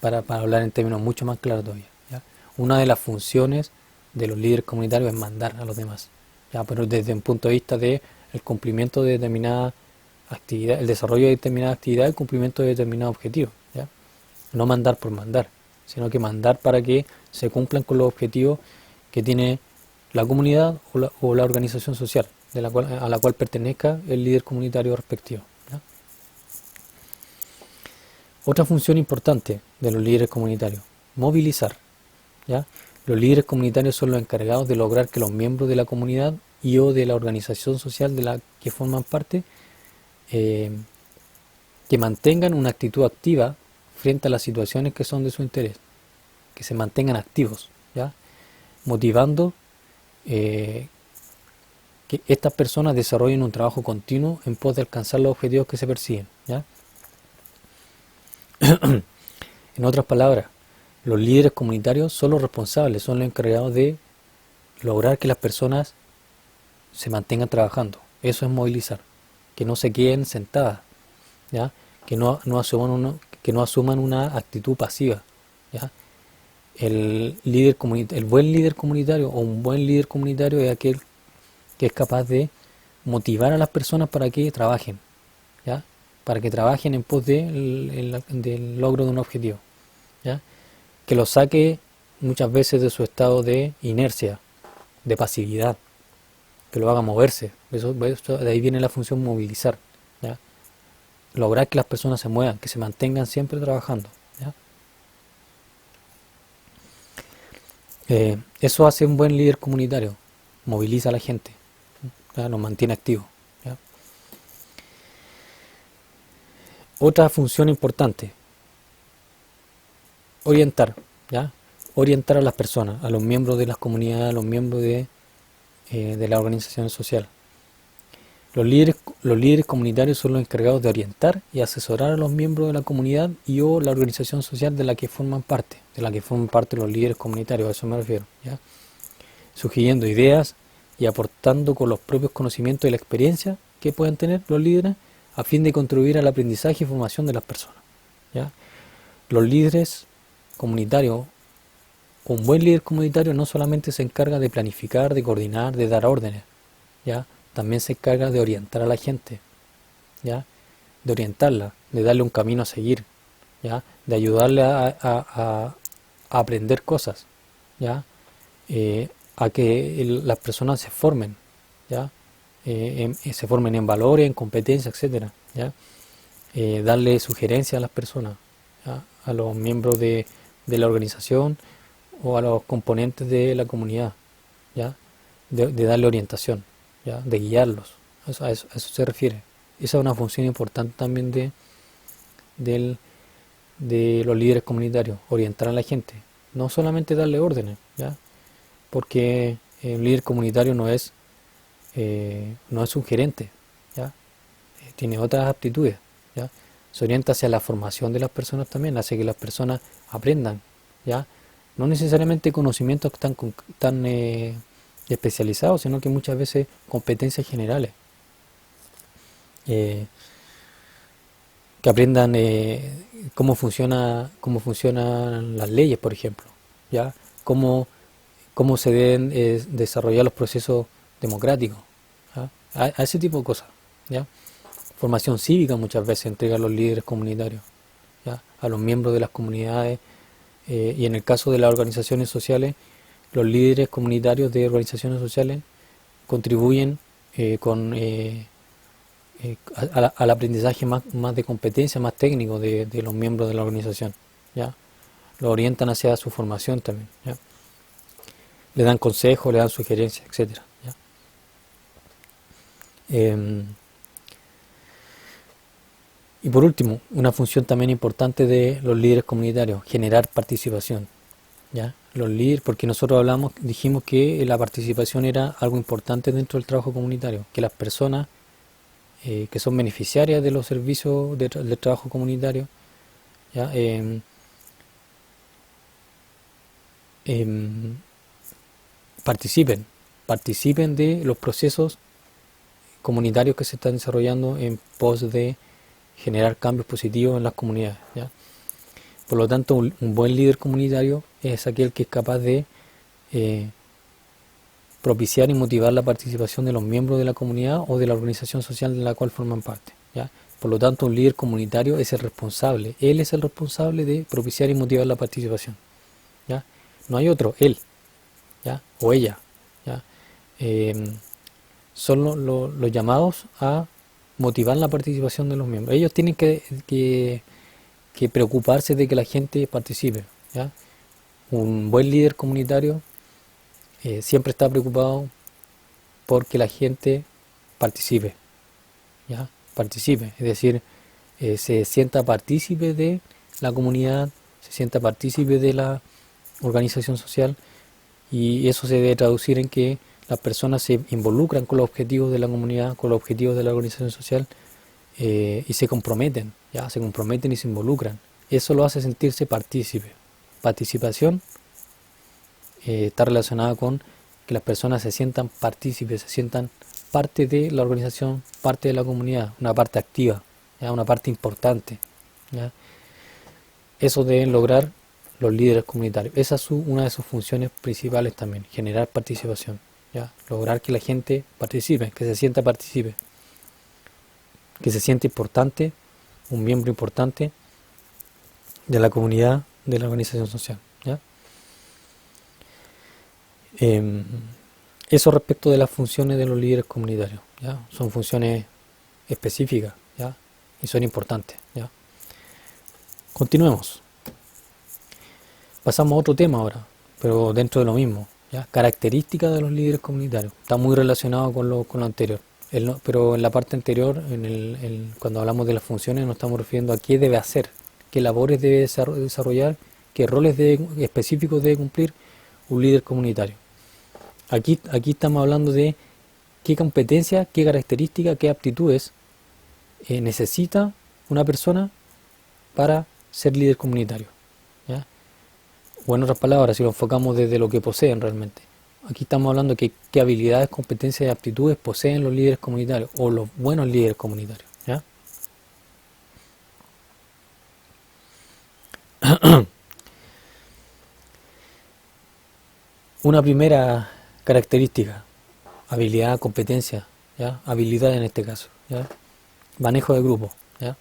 S1: Para hablar en términos mucho más claros todavía. ¿Ya? Una de las funciones de los líderes comunitarios es mandar a los demás, ¿ya? Pero desde un punto de vista de el cumplimiento de determinada actividad, el desarrollo de determinada actividad, el cumplimiento de determinados objetivos, ¿ya? No mandar por mandar, sino que mandar para que se cumplan con los objetivos que tiene la comunidad o la organización social a la cual pertenezca el líder comunitario respectivo. ¿Ya? Otra función importante de los líderes comunitarios, movilizar. ¿Ya? Los líderes comunitarios son los encargados de lograr que los miembros de la comunidad y o de la organización social de la que forman parte que mantengan una actitud activa frente a las situaciones que son de su interés, que se mantengan activos, ¿ya? Motivando que estas personas desarrollen un trabajo continuo en pos de alcanzar los objetivos que se persiguen. ¿Ya? En otras palabras, los líderes comunitarios son los responsables, son los encargados de lograr que las personas se mantengan trabajando. Eso es movilizar. Que no se queden sentadas, ¿ya? Que no asuman una actitud pasiva, ¿ya? El buen líder comunitario o un buen líder comunitario es aquel que es capaz de motivar a las personas para que trabajen, ¿ya? Para que trabajen en pos del logro de un objetivo, ¿ya? Que los saque muchas veces de su estado de inercia, de pasividad, que lo haga moverse. De ahí viene la función movilizar, ¿ya? Lograr que las personas se muevan, que se mantengan siempre trabajando, ¿ya? Eso hace un buen líder comunitario, moviliza a la gente, ¿ya? Los mantiene activos, ¿ya? Otra función importante, orientar, ¿ya? Orientar a las personas, a los miembros de las comunidades, a los miembros de la organización social. Los líderes comunitarios son los encargados de orientar y asesorar a los miembros de la comunidad y o la organización social de la que forman parte, los líderes comunitarios, a eso me refiero, ¿ya? Sugiriendo ideas y aportando con los propios conocimientos y la experiencia que puedan tener los líderes a fin de contribuir al aprendizaje y formación de las personas, ¿ya? Los líderes comunitarios, un buen líder comunitario no solamente se encarga de planificar, de coordinar, de dar órdenes, ¿ya? También se encarga de orientar a la gente, ¿ya? De orientarla, de darle un camino a seguir, ¿ya? De ayudarle a aprender cosas, ¿ya? A que las personas se formen, ¿ya? Se formen en valores, en competencias, etcétera, ¿ya? Darle sugerencias a las personas, ¿ya? A los miembros de la organización o a los componentes de la comunidad, ¿ya? De darle orientación, ¿ya? De guiarlos, a eso se refiere. Esa es una función importante también de los líderes comunitarios, orientar a la gente, no solamente darle órdenes, ¿ya? Porque un líder comunitario no es un gerente, ¿ya? Tiene otras aptitudes, ¿ya? Se orienta hacia la formación de las personas también, hace que las personas aprendan, ¿ya? No necesariamente conocimientos tan especializados, sino que muchas veces competencias generales, que aprendan cómo funcionan las leyes, por ejemplo, ¿ya? Cómo se deben desarrollar los procesos democráticos, ¿ya? A ese tipo de cosas, ¿ya? Formación cívica muchas veces entregan los líderes comunitarios, ¿ya? A los miembros de las comunidades, y en el caso de las organizaciones sociales, los líderes comunitarios de organizaciones sociales contribuyen al aprendizaje más de competencia, más técnico de los miembros de la organización, ¿ya? Lo orientan hacia su formación también, ¿ya? Le dan consejos, le dan sugerencias, etcétera, ¿ya? Y por último, una función también importante de los líderes comunitarios, generar participación, ¿ya? Los líderes, porque nosotros dijimos que la participación era algo importante dentro del trabajo comunitario, que las personas que son beneficiarias de los servicios del trabajo comunitario, ¿ya? Participen de los procesos comunitarios que se están desarrollando en pos de generar cambios positivos en las comunidades, ¿ya? Por lo tanto, un buen líder comunitario es aquel que es capaz de propiciar y motivar la participación de los miembros de la comunidad o de la organización social de la cual forman parte, ¿ya? Por lo tanto, un líder comunitario es el responsable, él es el responsable de propiciar y motivar la participación, ¿ya? No hay otro, él, ¿ya? O ella, ¿ya? Son los llamados a motivar la participación de los miembros. Ellos tienen que preocuparse de que la gente participe, ¿ya? Un buen líder comunitario siempre está preocupado porque la gente participe, ¿ya? Participe, es decir, se sienta partícipe de la comunidad, se sienta partícipe de la organización social, y eso se debe traducir en que las personas se involucran con los objetivos de la comunidad, con los objetivos de la organización social, y se comprometen, ¿ya? Se comprometen y se involucran. Eso lo hace sentirse partícipe. Participación está relacionada con que las personas se sientan partícipes, se sientan parte de la organización, parte de la comunidad, una parte activa, ¿ya? Una parte importante, ¿ya? Eso deben lograr los líderes comunitarios. Esa es una de sus funciones principales también, generar participación, ¿ya? Lograr que la gente participe, que se sienta participe, que se sienta importante, un miembro importante de la comunidad, de la organización social, ¿ya? Eso respecto de las funciones de los líderes comunitarios, ¿ya? Son funciones específicas, ¿ya? Y son importantes, ¿ya? Continuemos. Pasamos a otro tema ahora, pero dentro de lo mismo, ¿ya? Características de los líderes comunitarios. Está muy relacionado con lo anterior. Pero en la parte anterior, cuando hablamos de las funciones, nos estamos refiriendo a qué debe hacer, qué labores debe desarrollar, qué roles específicos debe cumplir un líder comunitario. Aquí estamos hablando de qué competencias, qué características, qué aptitudes necesita una persona para ser líder comunitario, ¿ya? O en otras palabras, si lo enfocamos desde lo que poseen realmente. Aquí estamos hablando de qué habilidades, competencias y aptitudes poseen los líderes comunitarios o los buenos líderes comunitarios, ¿ya? Una primera característica, habilidad, competencia, ¿ya? Habilidad en este caso, ¿ya? Manejo de grupo, ¿ya?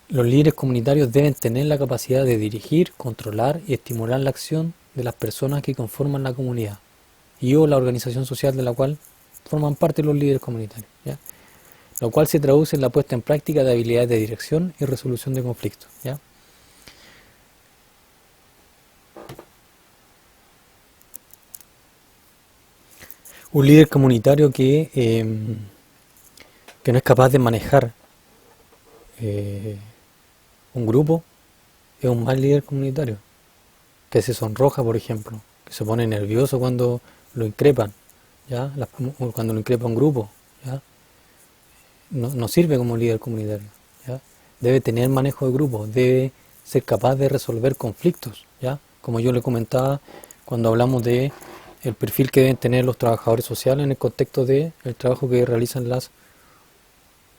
S1: Los líderes comunitarios deben tener la capacidad de dirigir, controlar y estimular la acción de las personas que conforman la comunidad y o la organización social de la cual forman parte los líderes comunitarios, ¿ya? Lo cual se traduce en la puesta en práctica de habilidades de dirección y resolución de conflictos, ¿ya? Un líder comunitario que no es capaz de manejar un grupo es un mal líder comunitario, que se sonroja, por ejemplo, que se pone nervioso cuando lo increpan, ¿ya? Cuando lo increpa un grupo, ¿ya? No sirve como líder comunitario, ¿ya? Debe tener manejo de grupo, debe ser capaz de resolver conflictos, ¿ya? Como yo le comentaba cuando hablamos de el perfil que deben tener los trabajadores sociales en el contexto del trabajo que realizan las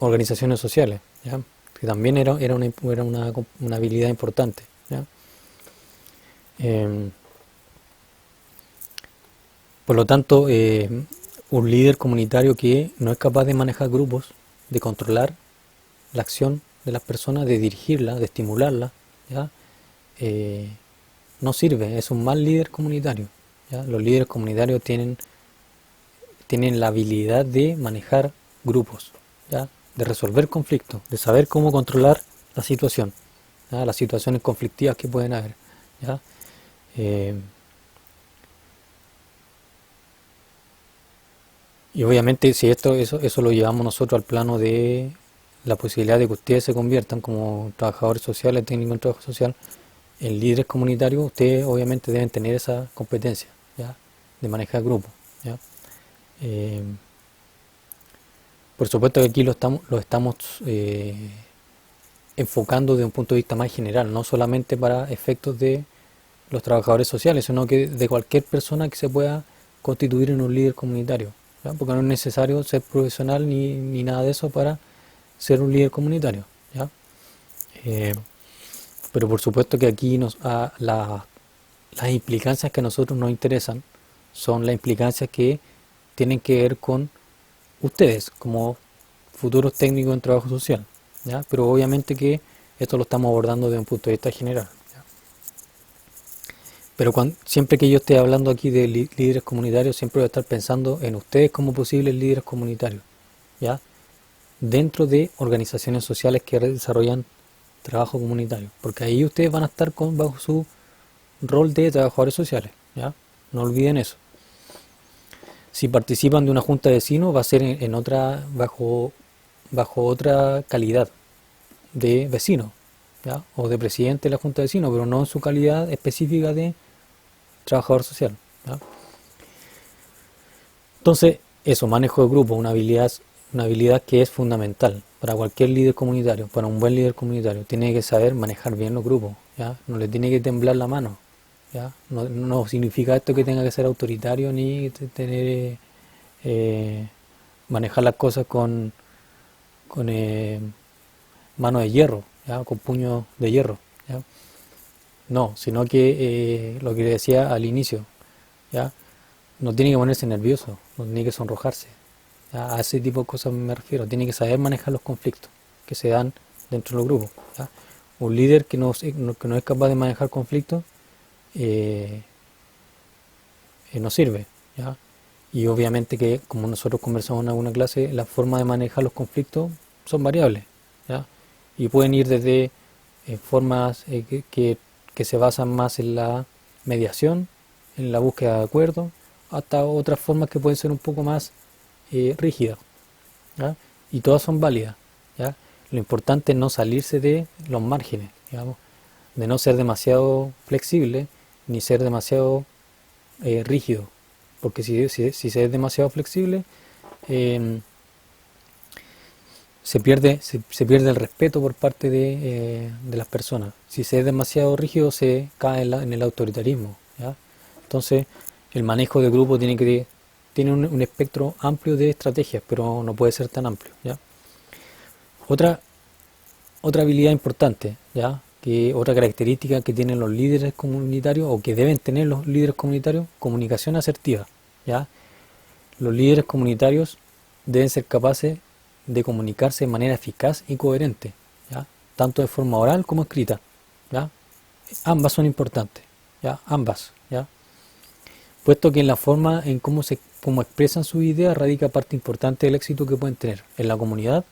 S1: organizaciones sociales, ¿ya? Que también era una habilidad importante, ¿ya? Por lo tanto, un líder comunitario que no es capaz de manejar grupos, de controlar la acción de las personas, de dirigirla, de estimularla, ¿ya? No sirve, es un mal líder comunitario, ¿ya? Los líderes comunitarios tienen la habilidad de manejar grupos, ¿ya? De resolver conflictos, de saber cómo controlar la situación, ¿ya? Las situaciones conflictivas que pueden haber, ¿ya? Y obviamente si eso lo llevamos nosotros al plano de la posibilidad de que ustedes se conviertan como trabajadores sociales, técnicos en trabajo social, en líderes comunitarios, ustedes obviamente deben tener esa competencia, ¿ya? De manejar grupos, ¿ya? Por supuesto que aquí lo estamos enfocando desde un punto de vista más general, no solamente para efectos de los trabajadores sociales, sino que de cualquier persona que se pueda constituir en un líder comunitario, ¿ya? Porque no es necesario ser profesional ni nada de eso para ser un líder comunitario, ¿ya? Pero por supuesto que aquí las implicancias que a nosotros nos interesan son las implicancias que tienen que ver con ustedes como futuros técnicos en trabajo social, ¿ya? Pero obviamente que esto lo estamos abordando desde un punto de vista general, ¿ya? Pero siempre que yo esté hablando aquí de líderes comunitarios, siempre voy a estar pensando en ustedes como posibles líderes comunitarios, ¿ya? Dentro de organizaciones sociales que desarrollan trabajo comunitario, porque ahí ustedes van a estar bajo su rol de trabajadores sociales, ¿ya? No olviden eso. Si participan de una junta de vecinos, va a ser bajo otra calidad de vecino, ¿ya? O de presidente de la junta de vecinos, pero no en su calidad específica de trabajador social, ¿ya? Entonces, eso, manejo de grupo, una habilidad que es fundamental para cualquier líder comunitario, para un buen líder comunitario. Tiene que saber manejar bien los grupos, ¿ya? No le tiene que temblar la mano, ¿ya? No significa esto que tenga que ser autoritario ni tener eh, manejar las cosas con mano de hierro, ¿ya? Con puño de hierro, ¿ya? No, sino que lo que decía al inicio, ¿ya? No tiene que ponerse nervioso, no tiene que sonrojarse, ¿ya? A ese tipo de cosas me refiero, tiene que saber manejar los conflictos que se dan dentro del grupo, ¿ya? Un líder que no es capaz de manejar conflictos eh, no sirve, ¿ya? Y obviamente que, como nosotros conversamos en alguna clase, la forma de manejar los conflictos son variables, ¿ya? Y pueden ir desde formas que se basan más en la mediación, en la búsqueda de acuerdos, hasta otras formas que pueden ser un poco más rígidas, ¿ya? Y todas son válidas, ¿ya? Lo importante es no salirse de los márgenes, digamos, de no ser demasiado flexible ni ser demasiado rígido, porque si se es demasiado flexible, eh, se pierde el respeto por parte de las personas. Si se es demasiado rígido, se cae en el autoritarismo, ¿ya? Entonces, el manejo de grupo tiene un espectro amplio de estrategias, pero no puede ser tan amplio, ¿ya? Otra, otra habilidad importante, ¿ya? Otra característica que tienen los líderes comunitarios o que deben tener los líderes comunitarios, comunicación asertiva, ¿ya? Los líderes comunitarios deben ser capaces de comunicarse de manera eficaz y coherente, ¿ya? Tanto de forma oral como escrita, ¿ya? Ambas son importantes, ¿ya? Ambas, ¿ya? Puesto que en la forma en cómo expresan sus ideas radica parte importante del éxito que pueden tener en la comunidad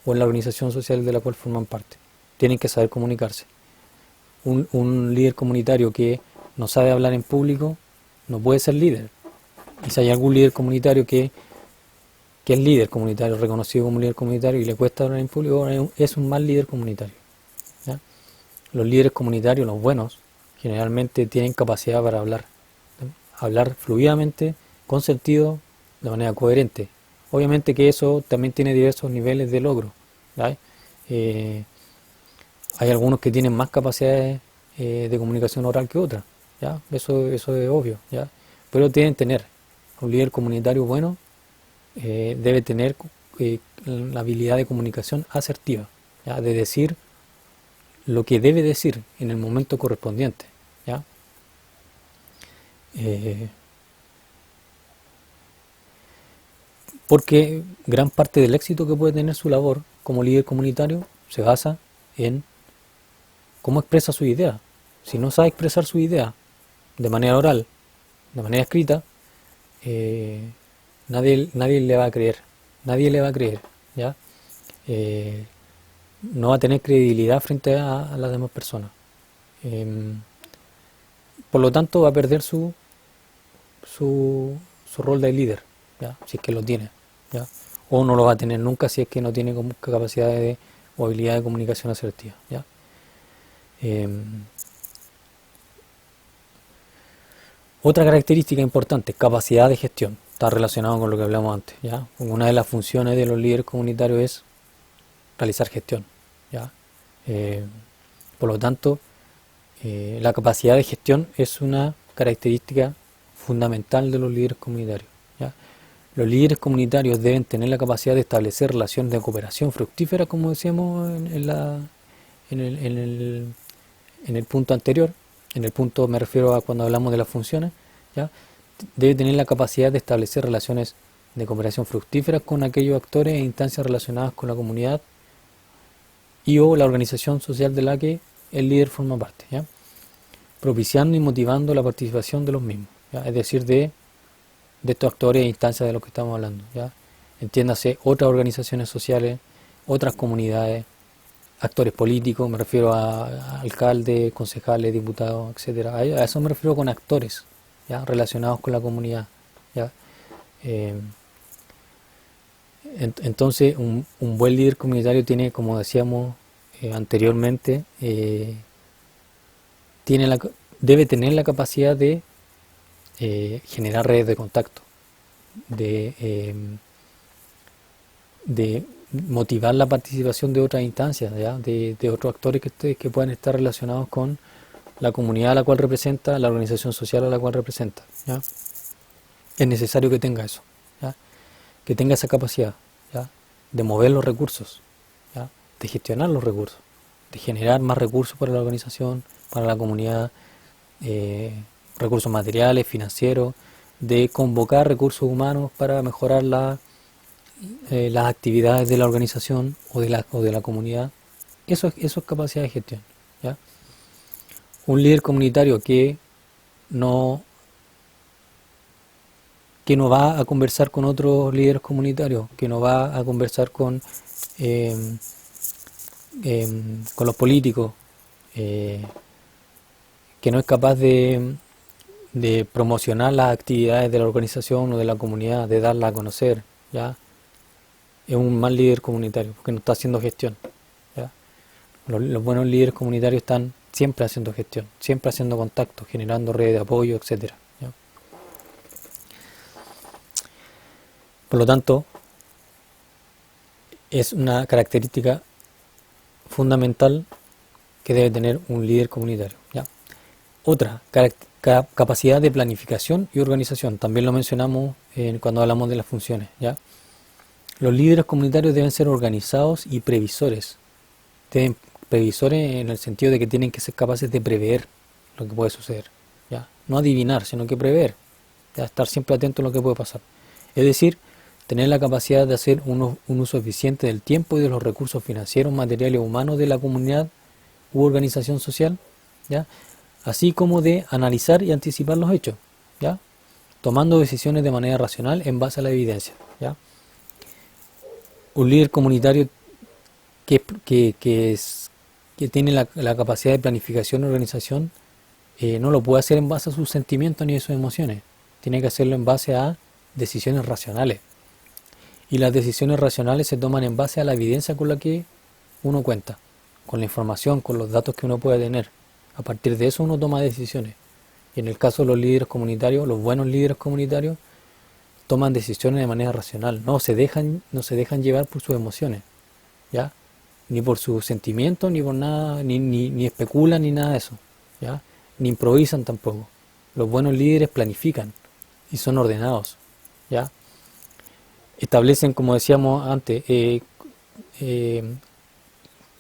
S1: o en la organización social de la cual forman parte. Tienen que saber comunicarse. Un líder comunitario que no sabe hablar en público no puede ser líder. Y si hay algún líder comunitario que es líder comunitario, reconocido como líder comunitario y le cuesta hablar en público, es un mal líder comunitario, ¿ya? Los líderes comunitarios, los buenos, generalmente tienen capacidad para hablar fluidamente, con sentido, de manera coherente. Obviamente que eso también tiene diversos niveles de logro, ¿ya? Hay algunos que tienen más capacidades de comunicación oral que otras, ¿ya? Eso es obvio, ¿ya? Pero tienen que tener un líder comunitario bueno, debe tener la habilidad de comunicación asertiva, ¿ya? De decir lo que debe decir en el momento correspondiente, ¿ya? Eh, porque gran parte del éxito que puede tener su labor como líder comunitario se basa en cómo expresa su idea. Si no sabe expresar su idea de manera oral, de manera escrita, nadie le va a creer, nadie le va a creer, ¿ya? Eh, no va a tener credibilidad frente a las demás personas. Eh, por lo tanto, va a perder su rol de líder, ¿ya? Si es que lo tiene, ¿ya? O no lo va a tener nunca si es que no tiene capacidad o habilidad de comunicación asertiva, ¿ya? Eh, Otra característica importante, capacidad de gestión. Está relacionado con lo que hablamos antes, ¿ya? Una de las funciones de los líderes comunitarios es realizar gestión, ¿ya? Eh, por lo tanto, la capacidad de gestión es una característica fundamental de los líderes comunitarios, ¿ya? Los líderes comunitarios deben tener la capacidad de establecer relaciones de cooperación fructífera, como decíamos en el punto anterior. En el punto me refiero a cuando hablamos de las funciones, ¿ya? Debe tener la capacidad de establecer relaciones de cooperación fructíferas con aquellos actores e instancias relacionadas con la comunidad y o la organización social de la que el líder forma parte, ¿ya? Propiciando y motivando la participación de los mismos, ¿ya? Es decir, de estos actores e instancias de los que estamos hablando, ¿ya? Entiéndase, otras organizaciones sociales, otras comunidades, actores políticos, me refiero a alcaldes, concejales, diputados, etcétera. A eso me refiero con actores, ¿ya? Relacionados con la comunidad, ¿ya? Eh, entonces, un buen líder comunitario tiene, como decíamos anteriormente, tiene debe tener la capacidad de generar redes de contacto, de motivar la participación de otras instancias, ¿ya? De otros actores que puedan estar relacionados con la comunidad a la cual representa, la organización social a la cual representa, ¿ya? Es necesario que tenga eso, ¿ya? Que tenga esa capacidad, ¿ya? De mover los recursos, ¿ya? De gestionar los recursos, de generar más recursos para la organización, para la comunidad, recursos materiales, financieros, de convocar recursos humanos para mejorar las actividades de la organización o de la comunidad. Eso es capacidad de gestión, ¿ya? Un líder comunitario no, que no va a conversar con otros líderes comunitarios, que no va a conversar eh, con los políticos, eh, que no es capaz de promocionar las actividades de la organización o de la comunidad, de darla a conocer, ¿ya? Es un mal líder comunitario, porque no está haciendo gestión, ¿ya? Los buenos líderes comunitarios están siempre haciendo gestión, siempre haciendo contactos, generando redes de apoyo, etcétera, ¿ya? Por lo tanto, es una característica fundamental que debe tener un líder comunitario, ¿ya? Otra, capacidad de planificación y organización. También lo mencionamos cuando hablamos de las funciones, ¿ya? Los líderes comunitarios deben ser organizados y previsores. Previsores en el sentido de que tienen que ser capaces de prever lo que puede suceder, ¿ya? No adivinar, sino que prever, ¿ya? Estar siempre atento a lo que puede pasar. Es decir, tener la capacidad de hacer un uso eficiente del tiempo y de los recursos financieros, materiales y humanos de la comunidad u organización social, ¿ya? Así como de analizar y anticipar los hechos, ¿ya? Tomando decisiones de manera racional en base a la evidencia, ¿ya? Un líder comunitario que tiene la capacidad de planificación y organización no lo puede hacer en base a sus sentimientos ni a sus emociones. Tiene que hacerlo en base a decisiones racionales. Y las decisiones racionales se toman en base a la evidencia con la que uno cuenta, con la información, con los datos que uno puede tener. A partir de eso uno toma decisiones. Y en el caso de los líderes comunitarios, los buenos líderes comunitarios toman decisiones de manera racional, no se dejan llevar por sus emociones, ¿ya? Ni por sus sentimientos, ni por nada, ni especulan, ni nada de eso, ¿ya? Ni improvisan tampoco. Los buenos líderes planifican y son ordenados, ¿ya? Establecen, como decíamos antes,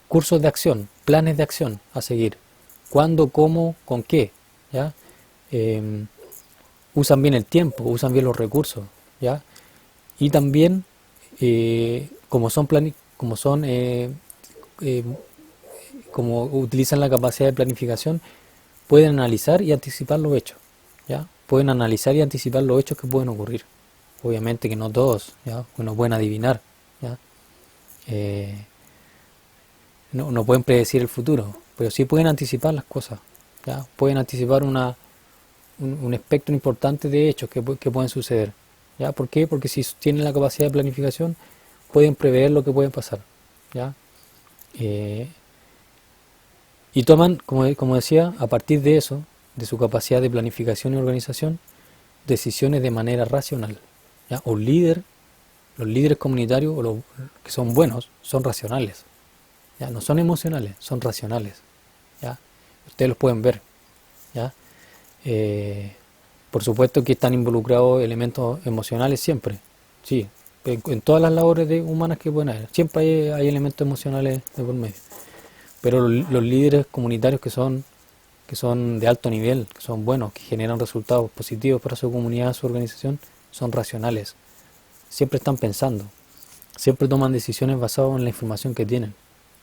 S1: cursos de acción, planes de acción a seguir. ¿Cuándo, cómo, con qué? ¿Ya? Usan bien el tiempo, usan bien los recursos, ¿ya? Y también, como utilizan la capacidad de planificación, pueden analizar y anticipar los hechos, ¿ya? Pueden analizar y anticipar los hechos que pueden ocurrir. Obviamente que no todos, ¿ya? Que no pueden adivinar, ¿ya? No pueden predecir el futuro, pero sí pueden anticipar las cosas, ¿ya? Pueden anticipar un espectro importante de hechos que pueden suceder, ¿ya? ¿Por qué? Porque si tienen la capacidad de planificación, pueden prever lo que puede pasar, ¿ya? Y toman, como decía, a partir de eso, de su capacidad de planificación y organización, decisiones de manera racional, ¿ya? Los líderes comunitarios o los que son buenos, son racionales, ¿ya? No son emocionales, son racionales, ¿ya? Ustedes los pueden ver, ¿ya? Por supuesto que están involucrados elementos emocionales siempre, sí, en todas las labores humanas que pueden haber, siempre hay elementos emocionales de por medio. Pero los líderes comunitarios que son de alto nivel, que son buenos, que generan resultados positivos para su comunidad, su organización, son racionales. Siempre están pensando, siempre toman decisiones basadas en la información que tienen,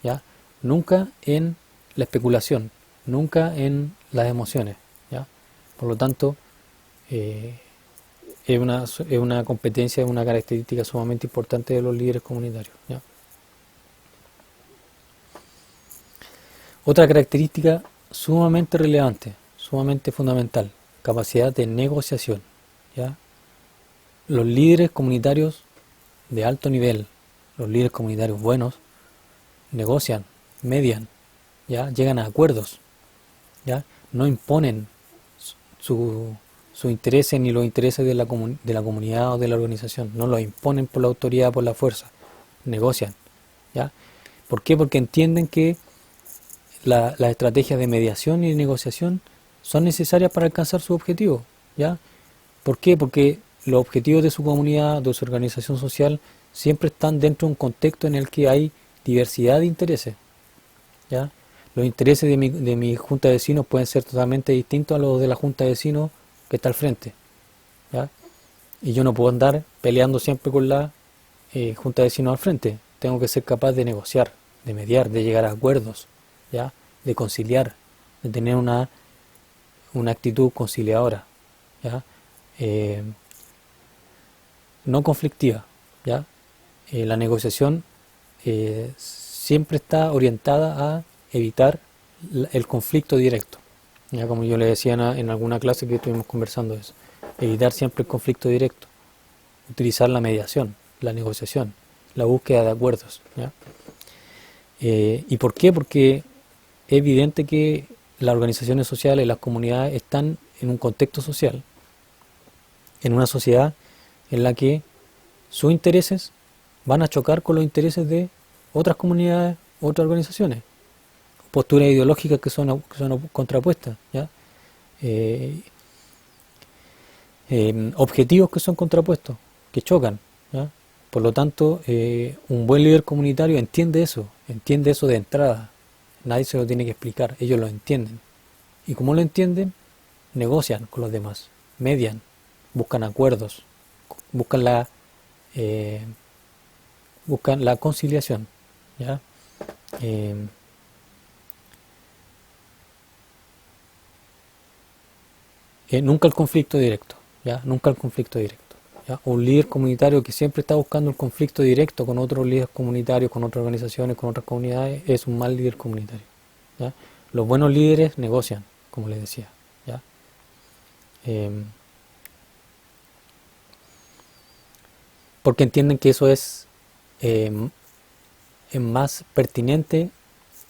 S1: ¿ya? Nunca en la especulación, nunca en las emociones, ¿ya? Por lo tanto, es una competencia, es una característica sumamente importante de los líderes comunitarios, ¿ya? Otra característica sumamente relevante, sumamente fundamental, capacidad de negociación, ¿ya? Los líderes comunitarios de alto nivel, los líderes comunitarios buenos, negocian, median, ¿ya? Llegan a acuerdos, ¿ya? No imponen sus intereses ni los intereses de la comunidad o de la organización, no los imponen por la autoridad, por la fuerza, negocian, ¿ya? ¿Por qué? Porque entienden que las estrategias de mediación y de negociación son necesarias para alcanzar su objetivo, ¿ya? ¿Por qué? Porque los objetivos de su comunidad, de su organización social, siempre están dentro de un contexto en el que hay diversidad de intereses, ¿ya? Los intereses de mi junta de vecinos pueden ser totalmente distintos a los de la junta de vecinos que está al frente, ¿ya? Y yo no puedo andar peleando siempre con la junta de vecinos al frente. Tengo que ser capaz de negociar, de mediar, de llegar a acuerdos, ¿ya? De conciliar, de tener una actitud conciliadora, ¿ya? Eh, no conflictiva, ¿ya? La negociación siempre está orientada a evitar el conflicto directo, ya como yo le decía en alguna clase que estuvimos conversando de eso, evitar siempre el conflicto directo, utilizar la mediación, la negociación, la búsqueda de acuerdos, ¿ya? ¿Y por qué? Porque es evidente que las organizaciones sociales, las comunidades están en un contexto social, en una sociedad en la que sus intereses van a chocar con los intereses de otras comunidades, otras organizaciones, posturas ideológicas que son contrapuestas, ¿ya? Eh, Objetivos que son contrapuestos, que chocan, ¿ya? Por lo tanto, un buen líder comunitario entiende eso de entrada, nadie se lo tiene que explicar, ellos lo entienden. Y como lo entienden, negocian con los demás, median, buscan acuerdos, buscan eh, buscan la conciliación, ¿ya? Eh, Nunca el conflicto directo, ¿ya? Nunca el conflicto directo, ¿ya? Un líder comunitario que siempre está buscando el conflicto directo con otros líderes comunitarios, con otras organizaciones, con otras comunidades, es un mal líder comunitario, ¿ya? Los buenos líderes negocian, como les decía, ¿ya? Eh, Porque entienden que eso eh, es más pertinente,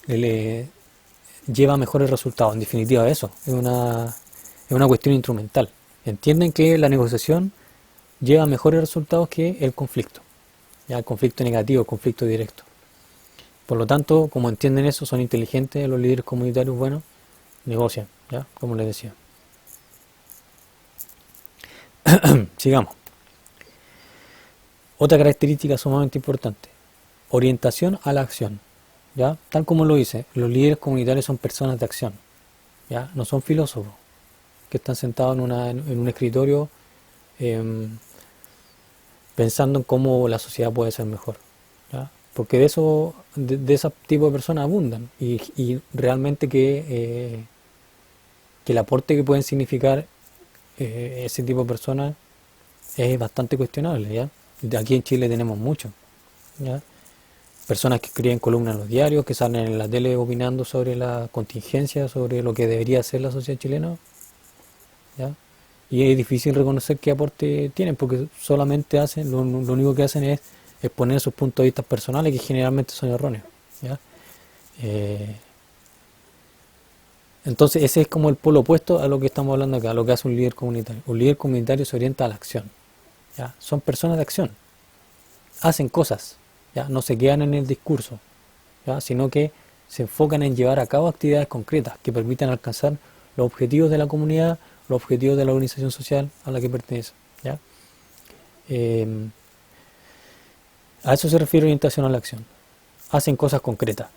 S1: le lleva mejores resultados. En definitiva, eso es una cuestión instrumental. Entienden que la negociación lleva mejores resultados que el conflicto, ya el conflicto negativo, el conflicto directo. Por lo tanto, como entienden eso, son inteligentes los líderes comunitarios buenos, negocian, ya, como les decía. Sigamos. Otra característica sumamente importante, orientación a la acción, ¿ya? Tal como lo dice, los líderes comunitarios son personas de acción, ¿ya? No son filósofos que están sentados en un escritorio eh, pensando en cómo la sociedad puede ser mejor, ¿ya? Porque de ese tipo de personas abundan y realmente que el aporte que pueden significar ese tipo de personas es bastante cuestionable, ¿ya? Aquí en Chile tenemos mucho, ¿ya? Personas que escriben columnas en los diarios, que salen en la tele opinando sobre la contingencia, sobre lo que debería ser la sociedad chilena, ¿ya? Y es difícil reconocer qué aporte tienen, porque solamente lo único que hacen es exponer sus puntos de vista personales, que generalmente son erróneos, ¿ya? Eh, entonces ese es como el polo opuesto a lo que estamos hablando acá, a lo que hace un líder comunitario. Un líder comunitario se orienta a la acción, ¿ya? Son personas de acción, hacen cosas, ¿ya? No se quedan en el discurso, ¿ya? Sino que se enfocan en llevar a cabo actividades concretas que permitan alcanzar los objetivos de la comunidad, los objetivos de la organización social a la que pertenece, ¿ya? A eso se refiere orientación a la acción. Hacen cosas concretas,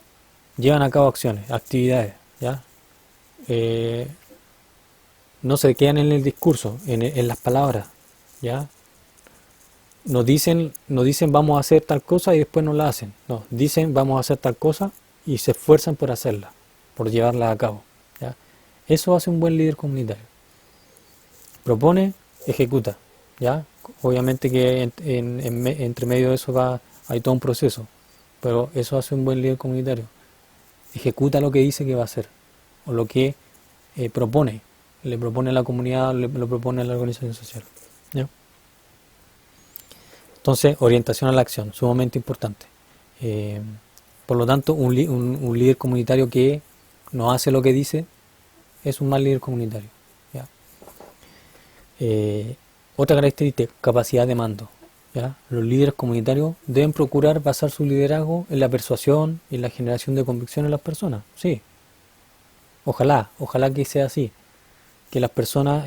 S1: llevan a cabo acciones, actividades, ¿ya? Eh, no se quedan en el discurso, en las palabras, ¿ya? No dicen vamos a hacer tal cosa y después no la hacen. No, dicen vamos a hacer tal cosa y se esfuerzan por hacerla, por llevarla a cabo, ¿ya? Eso hace un buen líder comunitario. Propone, ejecuta, ¿ya? Obviamente que entre medio de eso hay todo un proceso, pero eso hace un buen líder comunitario. Ejecuta lo que dice que va a hacer, o lo que propone, le propone a la comunidad, lo propone a la organización social, ¿ya? Entonces, orientación a la acción, sumamente importante. Por lo tanto, un líder comunitario que no hace lo que dice es un mal líder comunitario, ¿ya? Otra característica, capacidad de mando, ¿ya? Los líderes comunitarios deben procurar basar su liderazgo en la persuasión y en la generación de convicción en las personas, sí, Ojalá que sea así, que las personas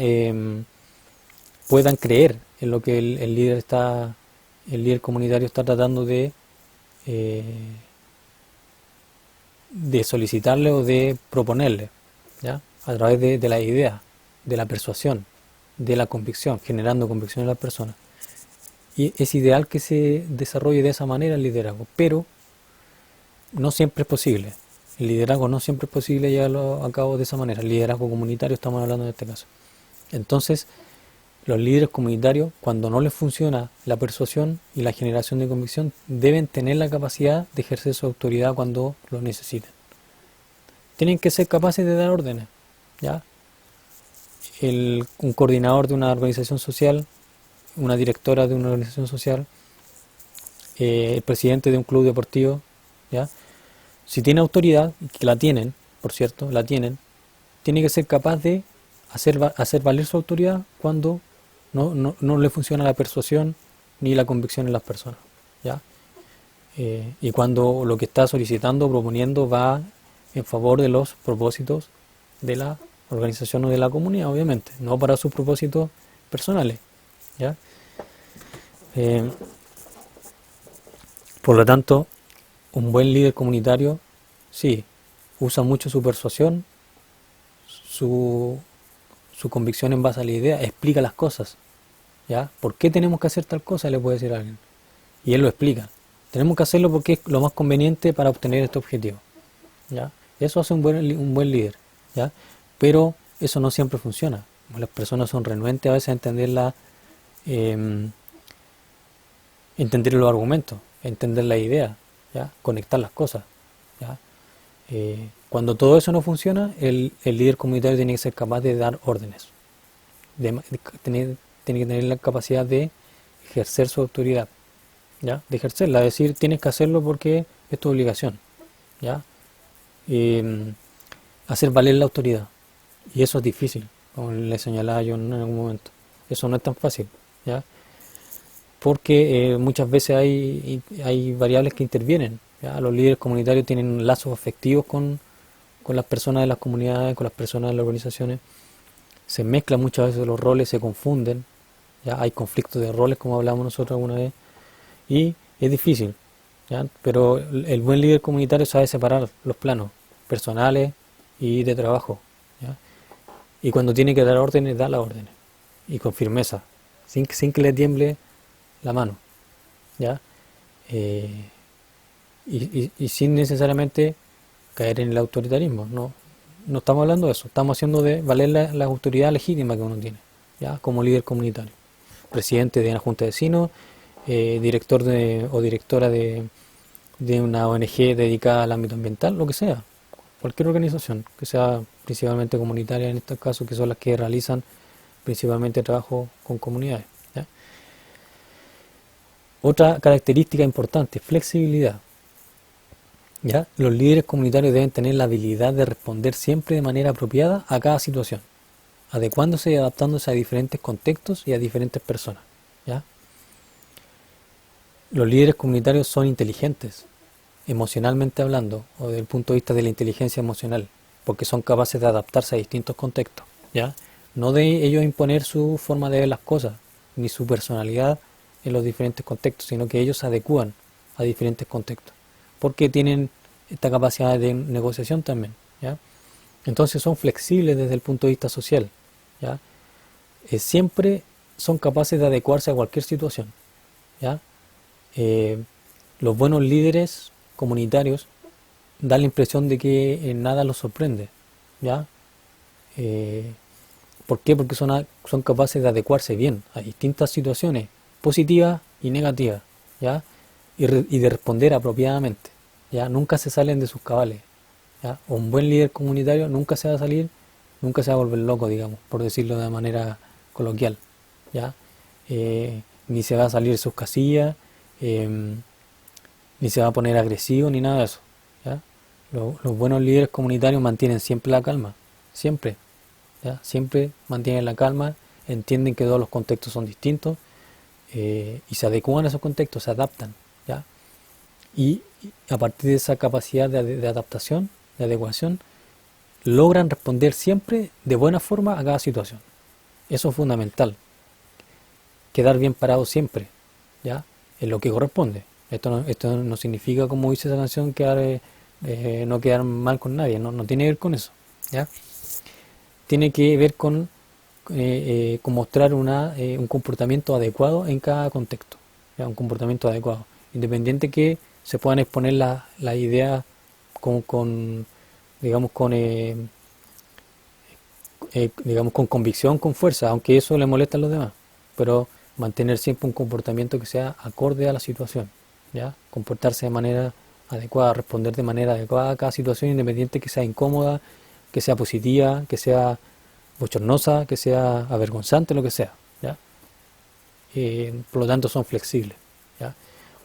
S1: puedan creer en lo que el líder comunitario está tratando eh, de solicitarle o de proponerle, ¿ya? A través de la idea, de la persuasión, de la convicción, generando convicción en las personas. Y es ideal que se desarrolle de esa manera el liderazgo, pero no siempre es posible. El liderazgo no siempre es posible llevarlo a cabo de esa manera. El liderazgo comunitario estamos hablando en este caso. Entonces, los líderes comunitarios, cuando no les funciona la persuasión y la generación de convicción, deben tener la capacidad de ejercer su autoridad cuando lo necesiten. Tienen que ser capaces de dar órdenes, ¿ya? Un coordinador de una organización social, una directora de una organización social, el presidente de un club deportivo, ¿ya? Si tiene autoridad, que la tienen, por cierto, la tienen, tiene que ser capaz de hacer valer su autoridad cuando no le funciona la persuasión ni la convicción en las personas, ¿ya? Y cuando lo que está solicitando, proponiendo, va en favor de los propósitos de la organización o de la comunidad, obviamente, no para sus propósitos personales, ¿ya? Eh, por lo tanto, un buen líder comunitario, sí, usa mucho su persuasión, su, su convicción en base a la idea, explica las cosas, ¿ya? ¿Por qué tenemos que hacer tal cosa? Le puede decir a alguien. Y él lo explica. Tenemos que hacerlo porque es lo más conveniente para obtener este objetivo, ¿ya? Eso hace un buen líder, ¿ya? Pero eso no siempre funciona. Las personas son renuentes a veces a eh, entender los argumentos, entender la idea, ¿ya? Conectar las cosas, ¿ya? Cuando todo eso no funciona, el líder comunitario tiene que ser capaz de dar órdenes, tiene que tener la capacidad de ejercer su autoridad, ¿ya? De ejercerla, decir, tienes que hacerlo porque es tu obligación, ¿ya? Eh, Hacer valer la autoridad. Y eso es difícil, como le señalaba yo en algún momento. Eso no es tan fácil, ¿ya? Porque muchas veces hay variables que intervienen, ¿ya? Los líderes comunitarios tienen lazos afectivos con las personas de las comunidades, con las personas de las organizaciones. Se mezclan muchas veces los roles, se confunden, ¿ya? Hay conflictos de roles, como hablamos nosotros alguna vez, y es difícil, ¿ya? Pero el buen líder comunitario sabe separar los planos personales y de trabajo, ¿ya? Y cuando tiene que dar órdenes, da las órdenes, y con firmeza, sin que le tiemble la mano, ¿ya? Eh, y sin necesariamente caer en el autoritarismo. No estamos hablando de eso, estamos haciendo de valer la autoridad legítima que uno tiene, ¿ya? Como líder comunitario, presidente de una junta de vecinos, o directora de una ONG dedicada al ámbito ambiental, lo que sea, cualquier organización que sea principalmente comunitaria en estos casos, que son las que realizan principalmente trabajo con comunidades, ¿ya? Otra característica importante, flexibilidad, ¿ya? Los líderes comunitarios deben tener la habilidad de responder siempre de manera apropiada a cada situación, adecuándose y adaptándose a diferentes contextos y a diferentes personas, ¿ya? Los líderes comunitarios son inteligentes, emocionalmente hablando, o desde el punto de vista de la inteligencia emocional, porque son capaces de adaptarse a distintos contextos, ¿ya? No de ellos imponer su forma de ver las cosas, ni su personalidad en los diferentes contextos, sino que ellos se adecúan a diferentes contextos, porque tienen esta capacidad de negociación también, ¿ya? Entonces son flexibles desde el punto de vista social, ¿ya? Siempre son capaces de adecuarse a cualquier situación, ¿ya? Eh, los buenos líderes comunitarios dan la impresión de que nada los sorprende, ¿ya? Eh, ¿Por qué? Porque son capaces de adecuarse bien a distintas situaciones, positivas y negativas, ¿ya? Y de responder apropiadamente, ¿ya? Nunca se salen de sus cabales, ¿ya? Un buen líder comunitario nunca se va a salir, nunca se va a volver loco, digamos, por decirlo de manera coloquial, ¿ya? Ni se va a salir de sus casillas, eh, ni se va a poner agresivo, ni nada de eso, ¿ya? Los buenos líderes comunitarios mantienen siempre la calma, siempre, ¿ya? Siempre mantienen la calma, entienden que todos los contextos son distintos, y se adecúan a esos contextos, se adaptan, ¿ya? Y a partir de esa capacidad de adaptación, de adecuación, logran responder siempre de buena forma a cada situación. Eso es fundamental. Quedar bien parado siempre, ¿ya? En lo que corresponde. Esto no significa, como dice esa canción, no quedar mal con nadie. No tiene que ver con eso, ¿ya? Tiene que ver con mostrar un comportamiento adecuado en cada contexto, ¿ya? Un comportamiento adecuado. Independiente que se puedan exponer las ideas digamos, digamos, con convicción, con fuerza, aunque eso le molesta a los demás, pero mantener siempre un comportamiento que sea acorde a la situación, ¿ya? Comportarse de manera adecuada, responder de manera adecuada a cada situación, independiente que sea incómoda, que sea positiva, que sea bochornosa, que sea avergonzante, lo que sea, ¿ya? Por lo tanto son flexibles, ¿ya?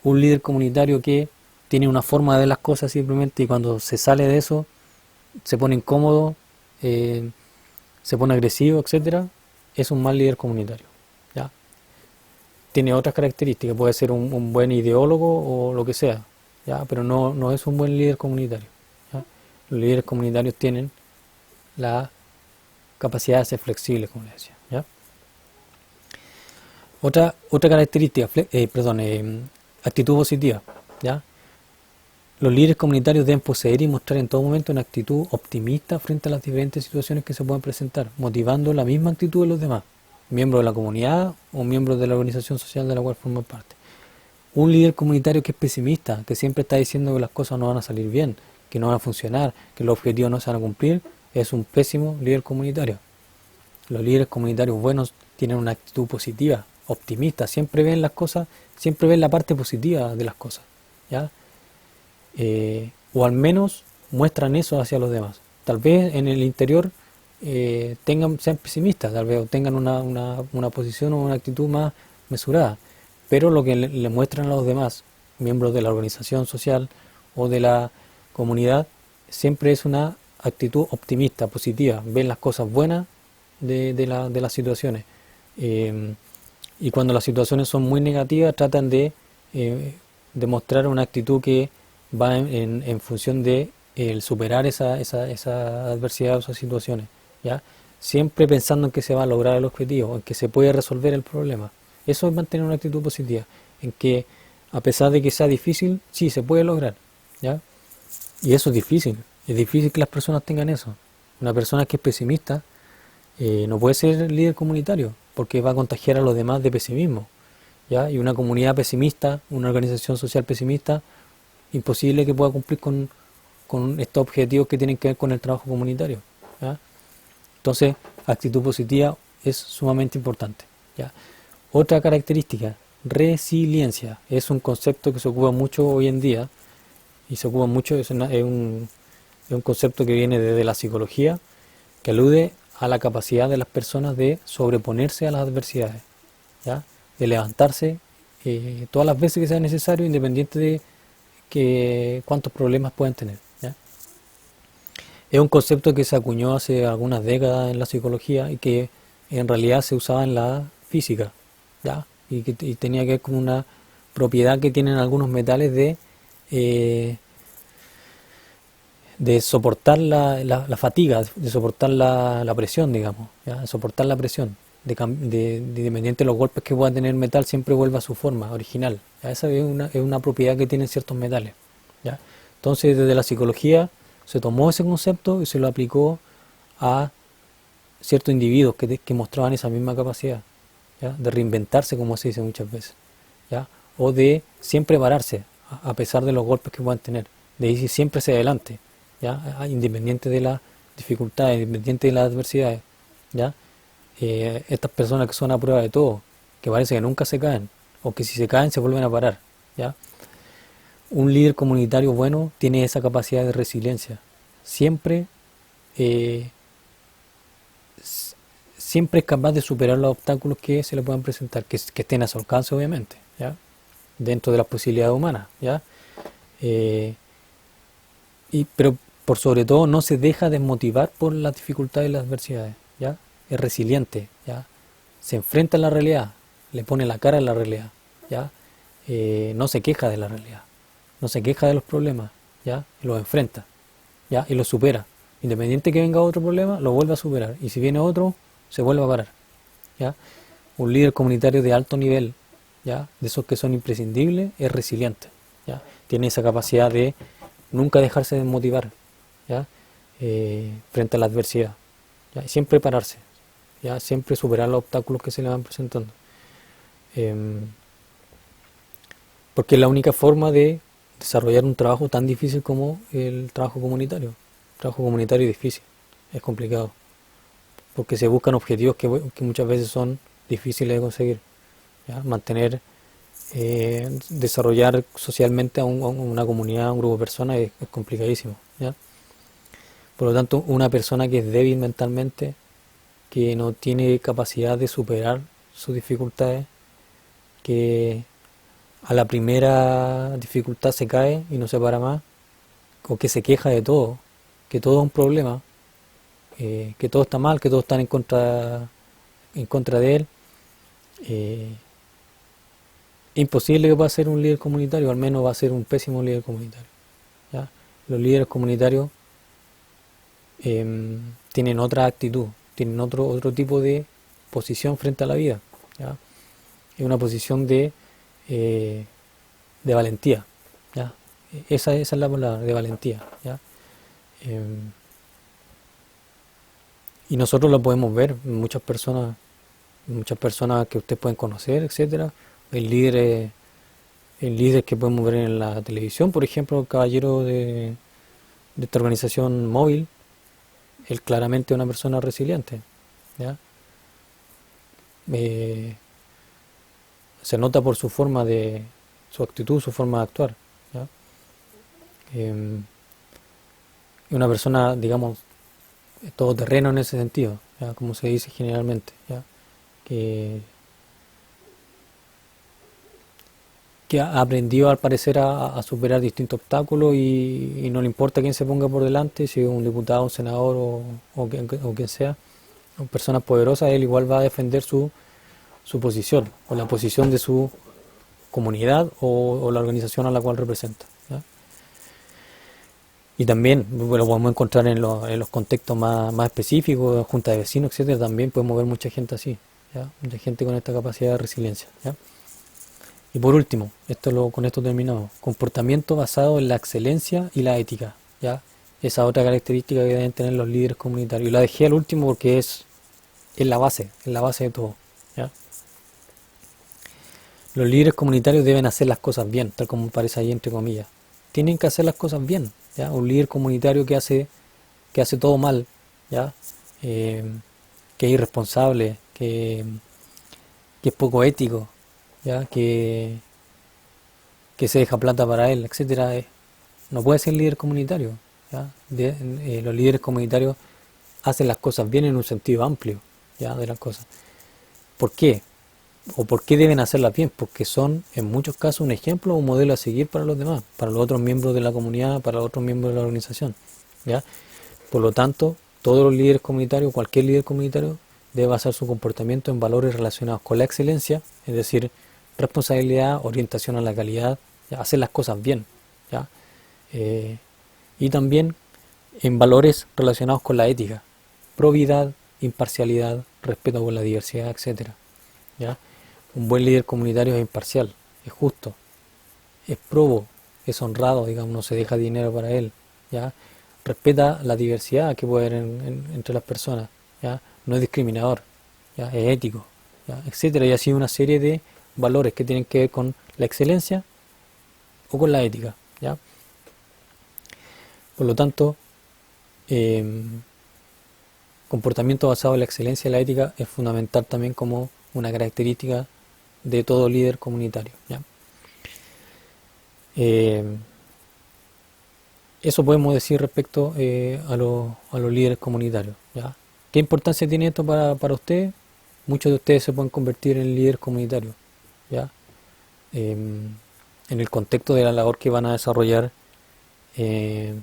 S1: Un líder comunitario que tiene una forma de ver las cosas simplemente y cuando se sale de eso se pone incómodo, eh, se pone agresivo, etcétera, es un mal líder comunitario, ¿ya? Tiene otras características, puede ser un buen ideólogo o lo que sea, ¿ya? Pero no es un buen líder comunitario, ¿ya? Los líderes comunitarios tienen la capacidad de ser flexibles, como les decía, ¿ya? Otra característica, actitud positiva, ¿ya? Los líderes comunitarios deben poseer y mostrar en todo momento una actitud optimista frente a las diferentes situaciones que se puedan presentar, motivando la misma actitud de los demás, miembros de la comunidad o miembros de la organización social de la cual forman parte. Un líder comunitario que es pesimista, que siempre está diciendo que las cosas no van a salir bien, que no van a funcionar, que los objetivos no se van a cumplir, es un pésimo líder comunitario. Los líderes comunitarios buenos tienen una actitud positiva, optimista, siempre ven las cosas, siempre ven la parte positiva de las cosas, ¿ya? O al menos muestran eso hacia los demás. Tal vez en el interior sean pesimistas, tal vez tengan una posición o una actitud más mesurada, pero lo que le muestran a los demás, miembros de la organización social o de la comunidad, siempre es una actitud optimista, positiva, ven las cosas buenas de las situaciones. Y cuando las situaciones son muy negativas, tratan de demostrar una actitud que va en función de el superar esa adversidad o esas situaciones, ¿ya? Siempre pensando en que se va a lograr el objetivo, en que se puede resolver el problema. Eso es mantener una actitud positiva, en que a pesar de que sea difícil, sí, se puede lograr, ¿ya? Y eso es difícil que las personas tengan eso. Una persona que es pesimista no puede ser líder comunitario, porque va a contagiar a los demás de pesimismo, ¿ya? Y una comunidad pesimista, una organización social pesimista, imposible que pueda cumplir con estos objetivos que tienen que ver con el trabajo comunitario, ¿ya? Entonces, actitud positiva es sumamente importante, ¿ya? Otra característica, resiliencia, es un concepto que se ocupa mucho hoy en día y se ocupa mucho, es un concepto que viene desde la psicología, que alude a la capacidad de las personas de sobreponerse a las adversidades, ¿ya? De levantarse todas las veces que sea necesario, independiente de cuántos problemas pueden tener, ¿ya? Es un concepto que se acuñó hace algunas décadas en la psicología y que en realidad se usaba en la física, ¿ya? Y tenía que ver con una propiedad que tienen algunos metales de soportar la fatiga, de soportar la presión, digamos, ¿ya? De soportar la presión, independiente de los golpes que pueda tener el metal, siempre vuelve a su forma original, ¿ya? Esa es una propiedad que tienen ciertos metales, ¿ya? Entonces, desde la psicología se tomó ese concepto y se lo aplicó a ciertos individuos que mostraban esa misma capacidad, ¿ya? De reinventarse, como se dice muchas veces, ¿ya? O de siempre pararse, a pesar de los golpes que puedan tener, de ir siempre hacia adelante, ¿ya? Independiente de las dificultades, independiente de las adversidades, ¿ya? Estas personas que son a prueba de todo, que parece que nunca se caen, o que si se caen se vuelven a parar, ¿ya? Un líder comunitario bueno tiene esa capacidad de resiliencia, siempre eh, siempre es capaz de superar los obstáculos que se le puedan presentar, que estén a su alcance, obviamente, ¿ya? Dentro de las posibilidades humanas, ¿ya? Eh, pero por sobre todo no se deja desmotivar por las dificultades y las adversidades, ¿ya? Es resiliente, ¿ya? Se enfrenta a la realidad, le pone la cara a la realidad, ¿ya? No se queja de la realidad, no se queja de los problemas, ¿ya? Los enfrenta, ¿ya? Y los supera, Independiente que venga otro problema, lo vuelve a superar. Y si viene otro, se vuelve a parar. ¿Ya? Un líder comunitario de alto nivel, ¿ya? De esos que son imprescindibles, es resiliente. ¿Ya? Tiene esa capacidad de nunca dejarse desmotivar, ¿ya? Frente a la adversidad. ¿Ya? Y siempre pararse. ¿Ya? Siempre superar los obstáculos que se le van presentando. Porque es la única forma de desarrollar un trabajo tan difícil como el trabajo comunitario. El trabajo comunitario es difícil, es complicado, porque se buscan objetivos que muchas veces son difíciles de conseguir. ¿Ya? Mantener, desarrollar socialmente a una comunidad, a un grupo de personas es complicadísimo. ¿Ya? Por lo tanto, una persona que es débil mentalmente, que no tiene capacidad de superar sus dificultades, que a la primera dificultad se cae y no se para más, o que se queja de todo, que todo es un problema, que todo está mal, que todos están en contra de él, eh, imposible que pueda ser un líder comunitario, al menos va a ser un pésimo líder comunitario. ¿Ya? Los líderes comunitarios tienen otra actitud, tienen otro tipo de posición frente a la vida. ¿Ya? Es una posición eh, de valentía. ¿Ya? Esa es la palabra, de valentía. ¿Ya? Y nosotros lo podemos ver, muchas personas que ustedes pueden conocer, etcétera. El líder que podemos ver en la televisión, por ejemplo, el caballero de esta organización móvil, él claramente es una persona resiliente. ¿Ya? Eh, Se nota por su actitud, su forma de actuar. ¿Ya? Eh, es una persona, digamos, todoterreno en ese sentido, ¿ya? Como se dice generalmente, ¿ya? Que, que ha aprendido al parecer a superar distintos obstáculos y no le importa quién se ponga por delante, si es un diputado, un senador o quien sea, o personas poderosas, él igual va a defender su posición o la posición de su comunidad o la organización a la cual representa. ¿Ya? Y también lo podemos encontrar en los contextos más específicos, junta de vecinos, etcétera. También podemos ver mucha gente así, ¿ya? Mucha gente con esta capacidad de resiliencia. ¿Ya? Y por último, con esto terminamos. Comportamiento basado en la excelencia y la ética. ¿Ya? Esa otra característica que deben tener los líderes comunitarios. Y la dejé al último porque es la base de todo. ¿Ya? Los líderes comunitarios deben hacer las cosas bien, tal como parece ahí entre comillas. Tienen que hacer las cosas bien. ¿Ya? Un líder comunitario que hace todo mal, ¿ya? Eh, que es irresponsable, que es poco ético, ¿ya? Que se deja plata para él, etcétera, no puede ser líder comunitario. ¿Ya? Los líderes comunitarios hacen las cosas bien en un sentido amplio, ¿ya? De las cosas. ¿Por qué? ¿O por qué deben hacerlas bien? Porque son en muchos casos un ejemplo o un modelo a seguir para los demás, para los otros miembros de la comunidad, para los otros miembros de la organización. ¿Ya? Por lo tanto, todos los líderes comunitarios, cualquier líder comunitario, debe basar su comportamiento en valores relacionados con la excelencia, es decir, responsabilidad, orientación a la calidad, ¿ya? Hacer las cosas bien. ¿Ya? Eh, y también en valores relacionados con la ética, probidad, imparcialidad, respeto por la diversidad, etcétera. ¿Ya? Un buen líder comunitario es imparcial, es justo, es probo, es honrado, digamos, no se deja dinero para él, ¿ya? Respeta la diversidad que puede haber entre las personas, ¿ya? No es discriminador, ¿ya? Es ético, ¿ya? Etcétera, y así una serie de valores que tienen que ver con la excelencia o con la ética, ¿ya? Por lo tanto, eh, comportamiento basado en la excelencia y la ética es fundamental también como una característica de todo líder comunitario, ¿ya? Eh, Eso podemos decir respecto a los líderes comunitarios, ¿ya? ¿Qué importancia tiene esto para ustedes? Muchos de ustedes se pueden convertir en líderes comunitarios, ¿ya? En el contexto de la labor que van a desarrollar eh,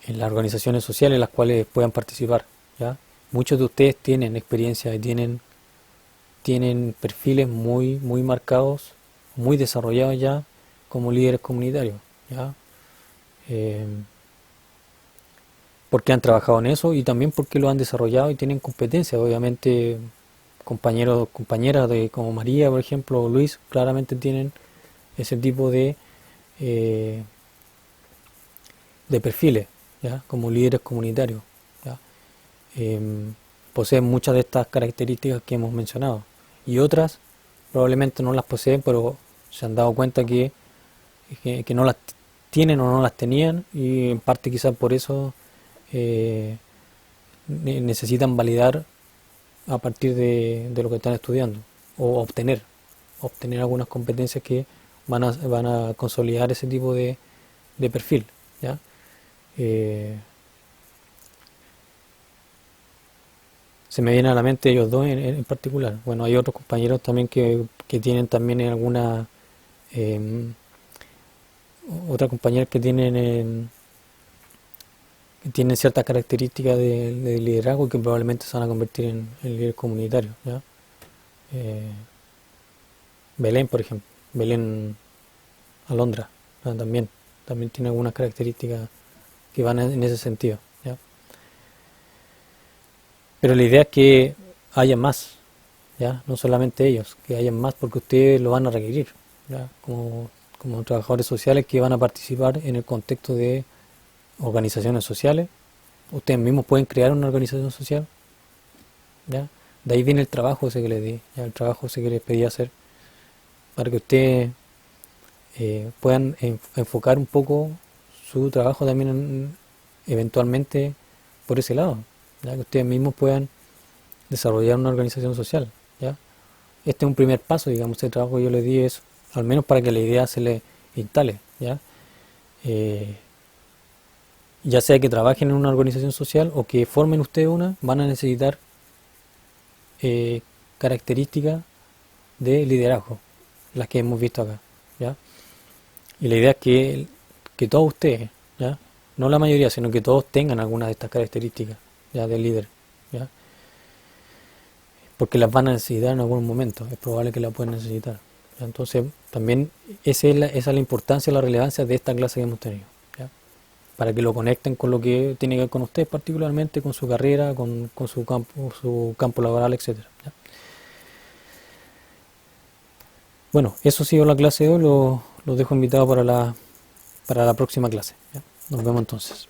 S1: en las organizaciones sociales en las cuales puedan participar, ¿ya? Muchos de ustedes tienen experiencia y tienen perfiles muy marcados, muy desarrollados ya como líderes comunitarios, ¿ya? Eh, porque han trabajado en eso y también porque lo han desarrollado y tienen competencia. Obviamente, compañeros, compañeras como María, por ejemplo, o Luis, claramente tienen ese tipo eh, de perfiles, ¿ya? Como líderes comunitarios, ¿ya? Em, Poseen muchas de estas características que hemos mencionado y otras probablemente no las poseen, pero se han dado cuenta que no las tienen o no las tenían y en parte quizás por eso eh, necesitan validar a partir de lo que están estudiando o obtener algunas competencias que van a consolidar ese tipo de perfil, ¿ya? Eh, Se me vienen a la mente ellos dos en particular. Bueno, hay otros compañeros también que tienen también alguna eh, otras compañeras que tienen ciertas características de liderazgo y que probablemente se van a convertir en líderes comunitarios, ¿ya? Eh, Belén, por ejemplo, Belén Alondra, ¿ya? También tiene algunas características que van en ese sentido, ¿ya? Pero la idea es que haya más, ¿ya? No solamente ellos, que haya más porque ustedes lo van a requerir, ¿ya? Como trabajadores sociales que van a participar en el contexto de organizaciones sociales. Ustedes mismos pueden crear una organización social, ¿ya? De ahí viene el trabajo ese que les di, ¿ya? El trabajo ese que les pedí hacer, para que ustedes puedan enfocar un poco su trabajo también eventualmente por ese lado, ¿ya? Que ustedes mismos puedan desarrollar una organización social, ¿ya? Este es un primer paso, digamos, este trabajo que yo les di es al menos para que la idea se les instale, ¿ya? Eh, ya sea que trabajen en una organización social o que formen ustedes una, van a necesitar eh, características de liderazgo, las que hemos visto acá, ¿ya? Y la idea es que todos ustedes, ¿ya? No la mayoría, sino que todos tengan algunas de estas características, ¿ya? De líder, ¿ya? Porque las van a necesitar en algún momento, es probable que las puedan necesitar, ¿ya? Entonces, también esa es la importancia, la relevancia de esta clase que hemos tenido, ¿ya? Para que lo conecten con lo que tiene que ver con ustedes, particularmente con su carrera, con su campo laboral, etcétera, ¿ya? Bueno, eso ha sido la clase de hoy, los dejo invitados para la próxima clase, ¿ya? Nos vemos entonces.